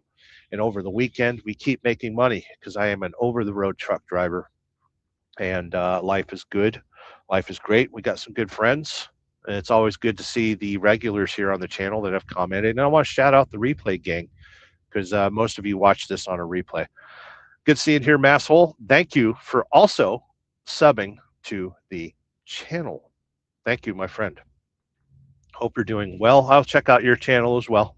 Speaker 1: And over the weekend, we keep making money because I am an over the road truck driver and life is good. Life is great. We got some good friends. And it's always good to see the regulars here on the channel that have commented. And I want to shout out the replay gang because most of you watch this on a replay. Good seeing here, Masshole. Thank you for also subbing to the channel. Thank you, my friend. Hope you're doing well. I'll check out your channel as well.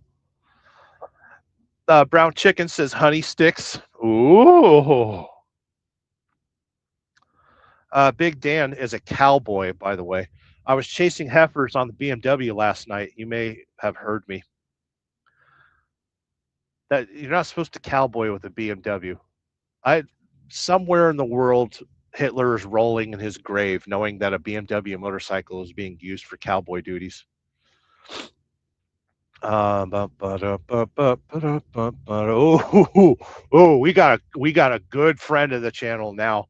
Speaker 1: Brown Chicken says honey sticks. Ooh. Big Dan is a cowboy, by the way. I was chasing heifers on the BMW last night. You may have heard me. That you're not supposed to cowboy with a BMW. I somewhere in the world, Hitler is rolling in his grave, knowing that a BMW motorcycle is being used for cowboy duties. Oh, we got a good friend of the channel now.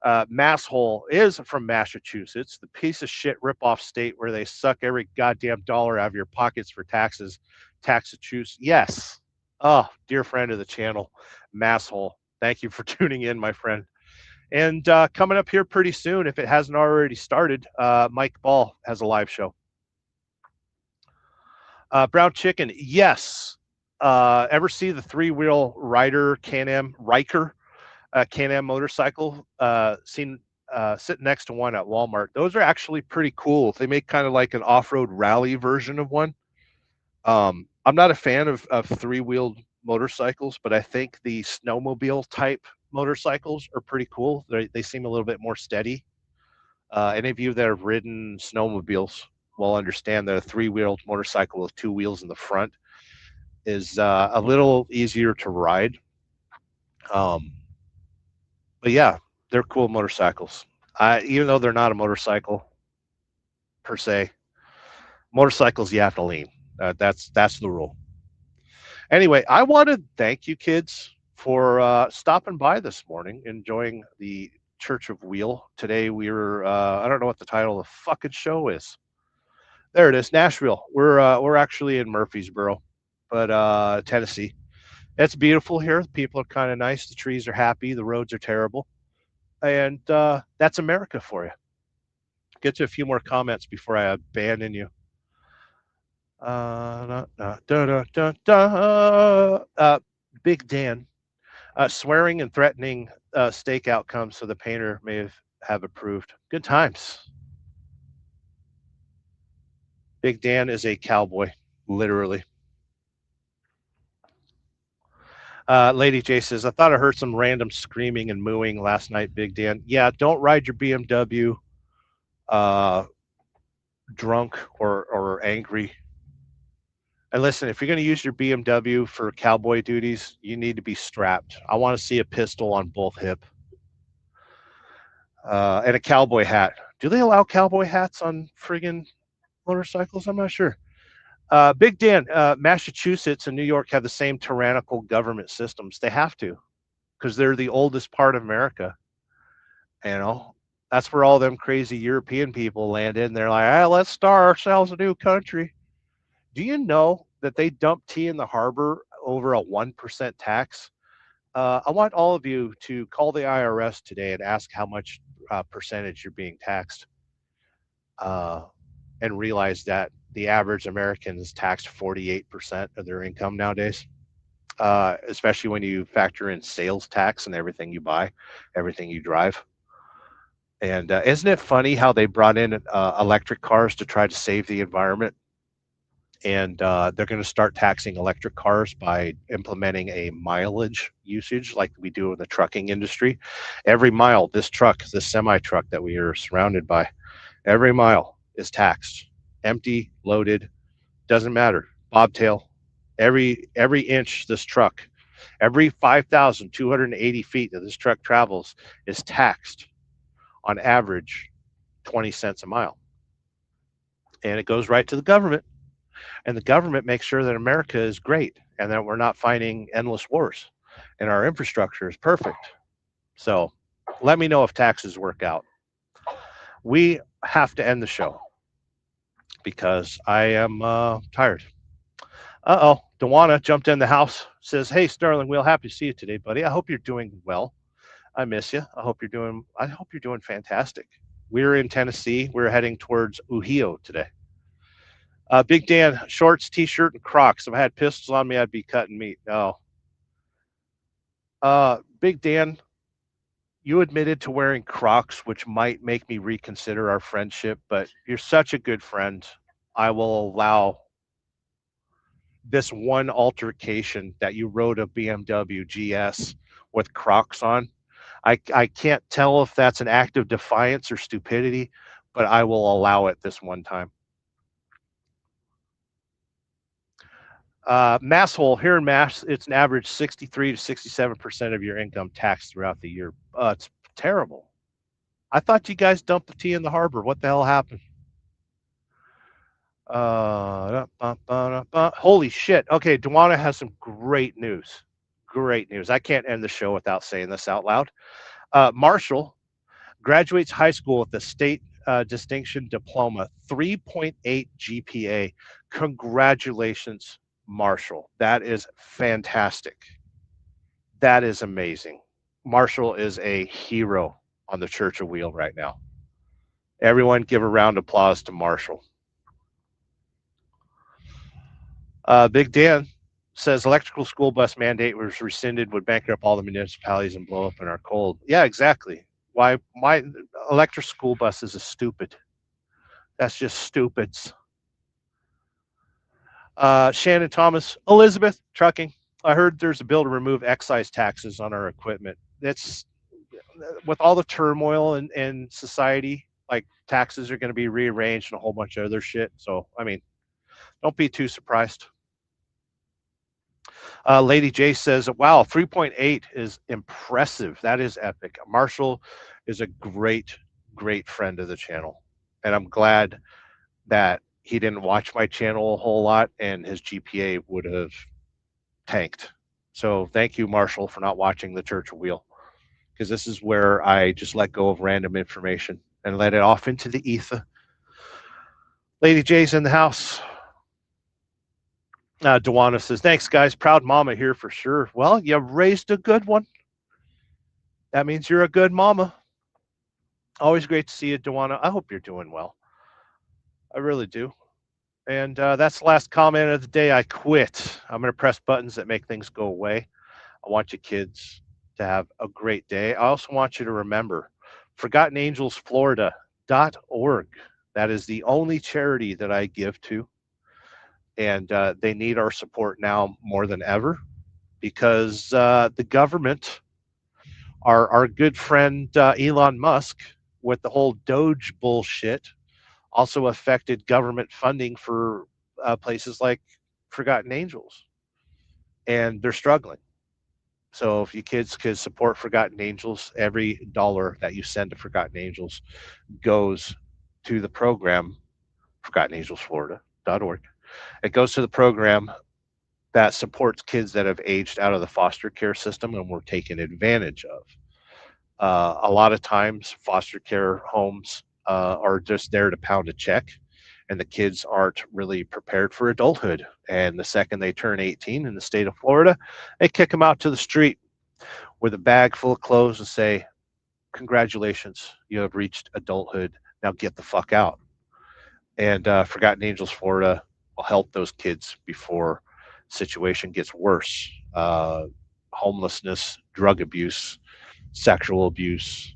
Speaker 1: Masshole is from Massachusetts, the piece of shit ripoff state where they suck every goddamn dollar out of your pockets for taxes. Taxachusetts, yes. Oh, dear friend of the channel, Masshole. Thank you for tuning in, my friend. And coming up here pretty soon, if it hasn't already started, Mike Ball has a live show. Brown Chicken, yes. Ever see the three-wheel rider Can-Am Riker Can-Am motorcycle? Seen sitting next to one at Walmart. Those are actually pretty cool. They make kind of like an off-road rally version of one. I'm not a fan of three-wheeled motorcycles, but I think the snowmobile type motorcycles are pretty cool. They seem a little bit more steady. Any of you that have ridden snowmobiles will understand that a three-wheeled motorcycle with two wheels in the front is a little easier to ride. But yeah, they're cool motorcycles. Even though they're not a motorcycle per se, motorcycles you have to lean. That's the rule. Anyway, I want to thank you kids for stopping by this morning, enjoying the Church of Wheel. Today we were I don't know what the title of the fucking show is. There it is, Nashville. We're actually in Murfreesboro, but Tennessee. It's beautiful here. The people are kind of nice. The trees are happy. The roads are terrible, and that's America for you. Get to a few more comments before I abandon you. Big Dan, swearing and threatening stake outcomes so the painter may have approved. Good times. Big Dan is a cowboy, literally. Lady J says, I thought I heard some random screaming and mooing last night, Big Dan. Yeah, don't ride your BMW drunk or angry. And listen, if you're going to use your BMW for cowboy duties, you need to be strapped. I want to see a pistol on both hip and a cowboy hat. Do they allow cowboy hats on friggin' motorcycles? I'm not sure. Big Dan, Massachusetts and New York have the same tyrannical government systems. They have to because they're the oldest part of America. You know, that's where all them crazy European people landed. And they're like, let's start ourselves a new country. Do you know that they dump tea in the harbor over a 1% tax? I want all of you to call the IRS today and ask how much percentage you're being taxed and realize that the average American is taxed 48% of their income nowadays, especially when you factor in sales tax and everything you buy, everything you drive. And isn't it funny how they brought in electric cars to try to save the environment? and they're going to start taxing electric cars by implementing a mileage usage like we do in the trucking industry. Every mile this semi truck that we are surrounded by, every mile is taxed. Empty, loaded, doesn't matter. Bobtail. Every inch this truck, every 5,280 feet that this truck travels is taxed on average 20 cents a mile. And it goes right to the government. And the government makes sure that America is great and that we're not fighting endless wars and our infrastructure is perfect. So let me know if taxes work out. We have to end the show because I am tired. Uh-oh, Dewana jumped in the house, says, "Hey, Sterling, we'll happy to see you today, buddy. I hope you're doing well. I miss you. I hope you're doing fantastic. We're in Tennessee. We're heading towards Uhio today. Big Dan, shorts, t-shirt, and Crocs. If I had pistols on me, I'd be cutting meat. No. Big Dan, you admitted to wearing Crocs, which might make me reconsider our friendship, but you're such a good friend. I will allow this one altercation that you rode a BMW GS with Crocs on. I can't tell if that's an act of defiance or stupidity, but I will allow it this one time. Masshole here in Mass, it's an average 63 to 67% of your income taxed throughout the year. It's terrible. I thought you guys dumped the tea in the harbor. What the hell happened? Holy shit. Okay, Dewana has some great news. Great news. I can't end the show without saying this out loud. Marshall graduates high school with a state distinction diploma, 3.8 GPA. Congratulations, Marshall. That is fantastic. That is amazing. Marshall is a hero on the Church of Wheel right now. Everyone give a round of applause to Marshall. Big Dan says electrical school bus mandate was rescinded, would bankrupt all the municipalities and blow up in our cold. Yeah, exactly. Why electric school buses is stupid. That's just stupids. Shannon Thomas, Elizabeth Trucking. I heard there's a bill to remove excise taxes on our equipment. That's with all the turmoil in society, like taxes are going to be rearranged and a whole bunch of other shit. So, I mean, don't be too surprised. Lady J says, wow, 3.8 is impressive. That is epic. Marshall is a great friend of the channel. And I'm glad that he didn't watch my channel a whole lot and his GPA would have tanked. So thank you, Marshall, for not watching the Church of Wheel, because this is where I just let go of random information and let it off into the ether. Lady J's in the house. Dewana says, thanks, guys. Proud mama here for sure. Well, you raised a good one. That means you're a good mama. Always great to see you, Dewana. I hope you're doing well. I really do. And that's the last comment of the day. I quit. I'm going to press buttons that make things go away. I want you kids to have a great day. I also want you to remember ForgottenAngelsFlorida.org. That is the only charity that I give to. And they need our support now more than ever because the government, our good friend Elon Musk, with the whole Doge bullshit, also affected government funding for places like Forgotten Angels. And they're struggling. So if you kids could support Forgotten Angels, every dollar that you send to Forgotten Angels goes to the program, ForgottenAngelsFlorida.org. It goes to the program that supports kids that have aged out of the foster care system and were taken advantage of. A lot of times, foster care homes are just there to pound a check, and the kids aren't really prepared for adulthood. And the second they turn 18 in the state of Florida, they kick them out to the street with a bag full of clothes and say, congratulations, you have reached adulthood. Now get the fuck out. And Forgotten Angels Florida will help those kids before the situation gets worse. Homelessness, drug abuse, sexual abuse.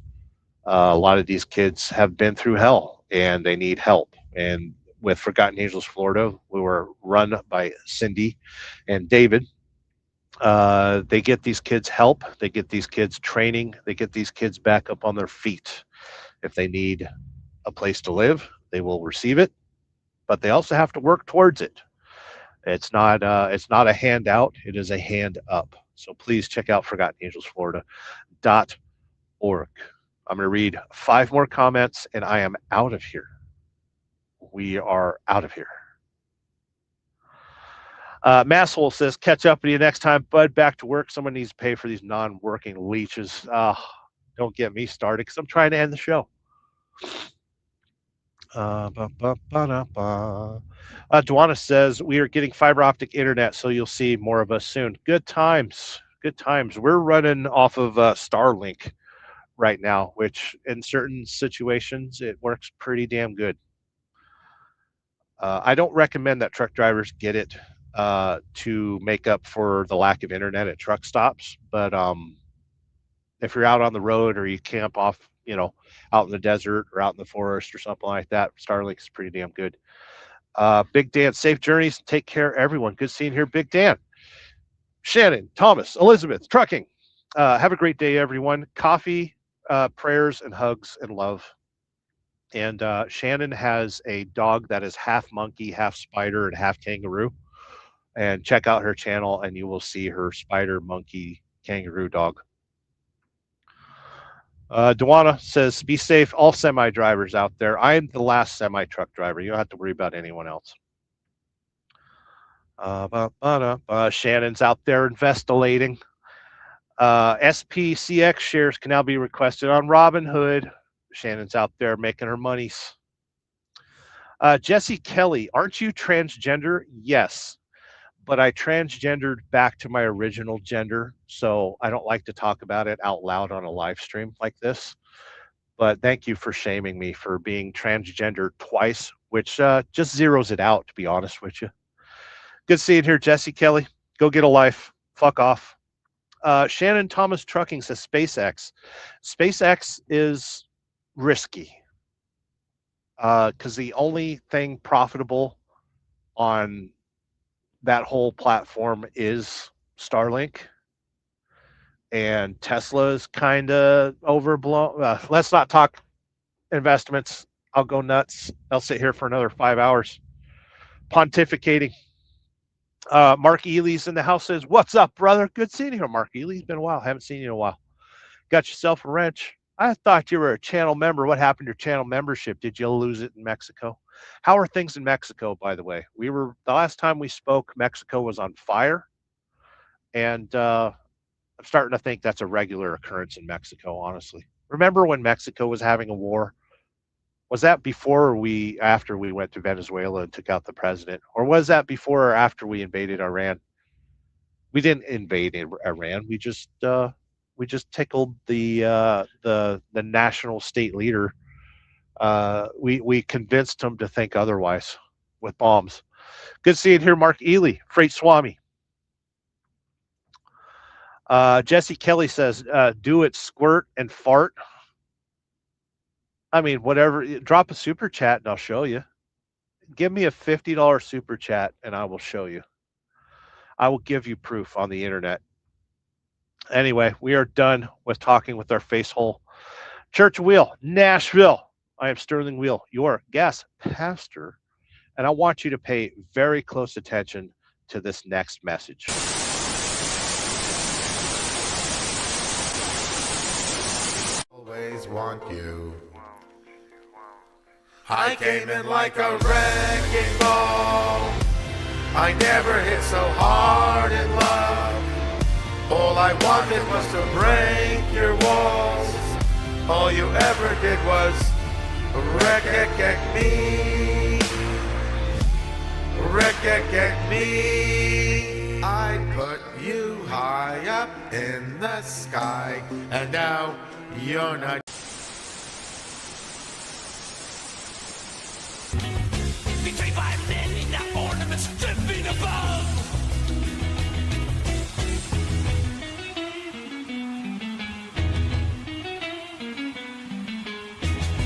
Speaker 1: A lot of these kids have been through hell and they need help. And with Forgotten Angels Florida. We were run by Cindy and David. They get these kids help, they get these kids training, they get these kids back up on their feet. If they need a place to live, they will receive it, but they also have to work towards it. It's not a handout, it is a hand up. So please check out ForgottenAngelsFlorida.org. I'm going to read 5 more comments and I am out of here. We are out of here. Masshole says, catch up with you next time, bud. Back to work. Someone needs to pay for these non-working leeches. Don't get me started because I'm trying to end the show. Duana says, we are getting fiber optic internet, so you'll see more of us soon. Good times. Good times. We're running off of Starlink right now, which in certain situations, it works pretty damn good. I don't recommend that truck drivers get it to make up for the lack of internet at truck stops. But if you're out on the road or you camp off, out in the desert or out in the forest or something like that, Starlink is pretty damn good. Big Dan, safe journeys. Take care, everyone. Good seeing here, Big Dan. Shannon, Thomas, Elizabeth, trucking. Have a great day, everyone. Coffee, prayers, and hugs and love. And Shannon has a dog that is half monkey, half spider, and half kangaroo. And check out her channel, and you will see her spider, monkey, kangaroo dog. Dewana says, be safe, all semi-drivers out there. I am the last semi-truck driver. You don't have to worry about anyone else. Shannon's out there investigating. SPCX shares can now be requested on Robinhood. Shannon's out there making her monies. Jesse Kelly, aren't you transgender? Yes, but I transgendered back to my original gender, so I don't like to talk about it out loud on a live stream like this. But thank you for shaming me for being transgender twice, which just zeroes it out, to be honest with you. Good seeing here, Jesse Kelly. Go get a life. Fuck off. Shannon Thomas Trucking says SpaceX. SpaceX is risky because the only thing profitable on that whole platform is Starlink, and Tesla is kind of overblown. Let's not talk investments. I'll go nuts. I'll sit here for another 5 hours pontificating. Mark Ely's in the house, says, what's up, brother? Good seeing you, Mark Ely. It's been a while. Haven't seen you in a while. Got yourself a wrench. I thought you were a channel member. What happened to your channel membership? Did you lose it in Mexico? How are things in Mexico, by the way? The last time we spoke, Mexico was on fire. And I'm starting to think that's a regular occurrence in Mexico, honestly. Remember when Mexico was having a war? Was that before or after we went to Venezuela and took out the president? Or was that before or after we invaded Iran? We didn't invade Iran. We just tickled the national state leader. We convinced him to think otherwise with bombs. Good seeing here, Mark Ely, Freight Swami. Jesse Kelly says, do it, squirt and fart. I mean, whatever. Drop a super chat and I'll show you. Give me a $50 super chat and I will show you. I will give you proof on the internet. Anyway, we are done with talking with our face hole. Church Wheel, Nashville. I am Sterling Wheel, your guest pastor, and I want you to pay very close attention to this next message.
Speaker 2: Always want you. I came in like a wrecking ball. I never hit so hard in love. All I wanted was to break your walls. All you ever did was wreck me. Wreck me. I put you high up in the sky, and now you're not.
Speaker 3: Betrayed by men in their ornaments dripping above.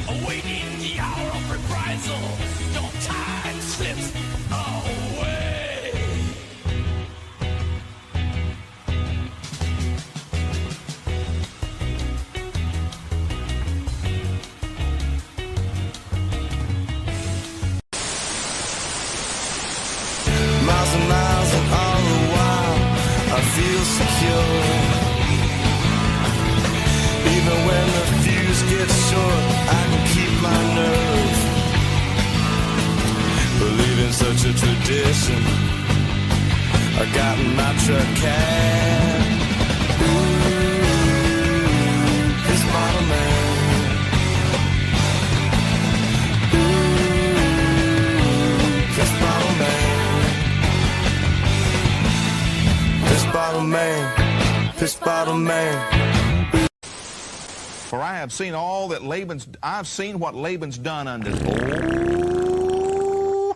Speaker 3: Awaiting the hour of reprisal. Don't time
Speaker 2: Even when the fuse gets short, I can keep my nerve. Believe in such a tradition. I got in my truck cab. This bottle man. This bottle man. This bottle man. This bottle man.
Speaker 4: For I have seen all that I've seen what Laban's done unto.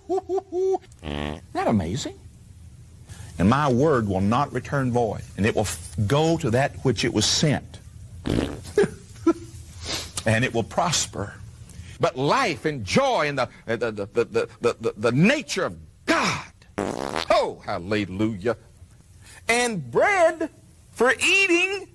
Speaker 4: Oh, isn't that amazing? And my word will not return void, and it will go to that which it was sent. And it will prosper. But life and joy and the nature of God. Oh, hallelujah. And bread for eating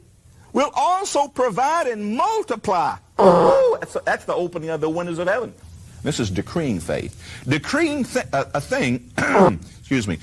Speaker 4: will also provide and multiply. Oh, that's the opening of the windows of heaven. This is decreeing faith. Decreeing a thing, excuse me,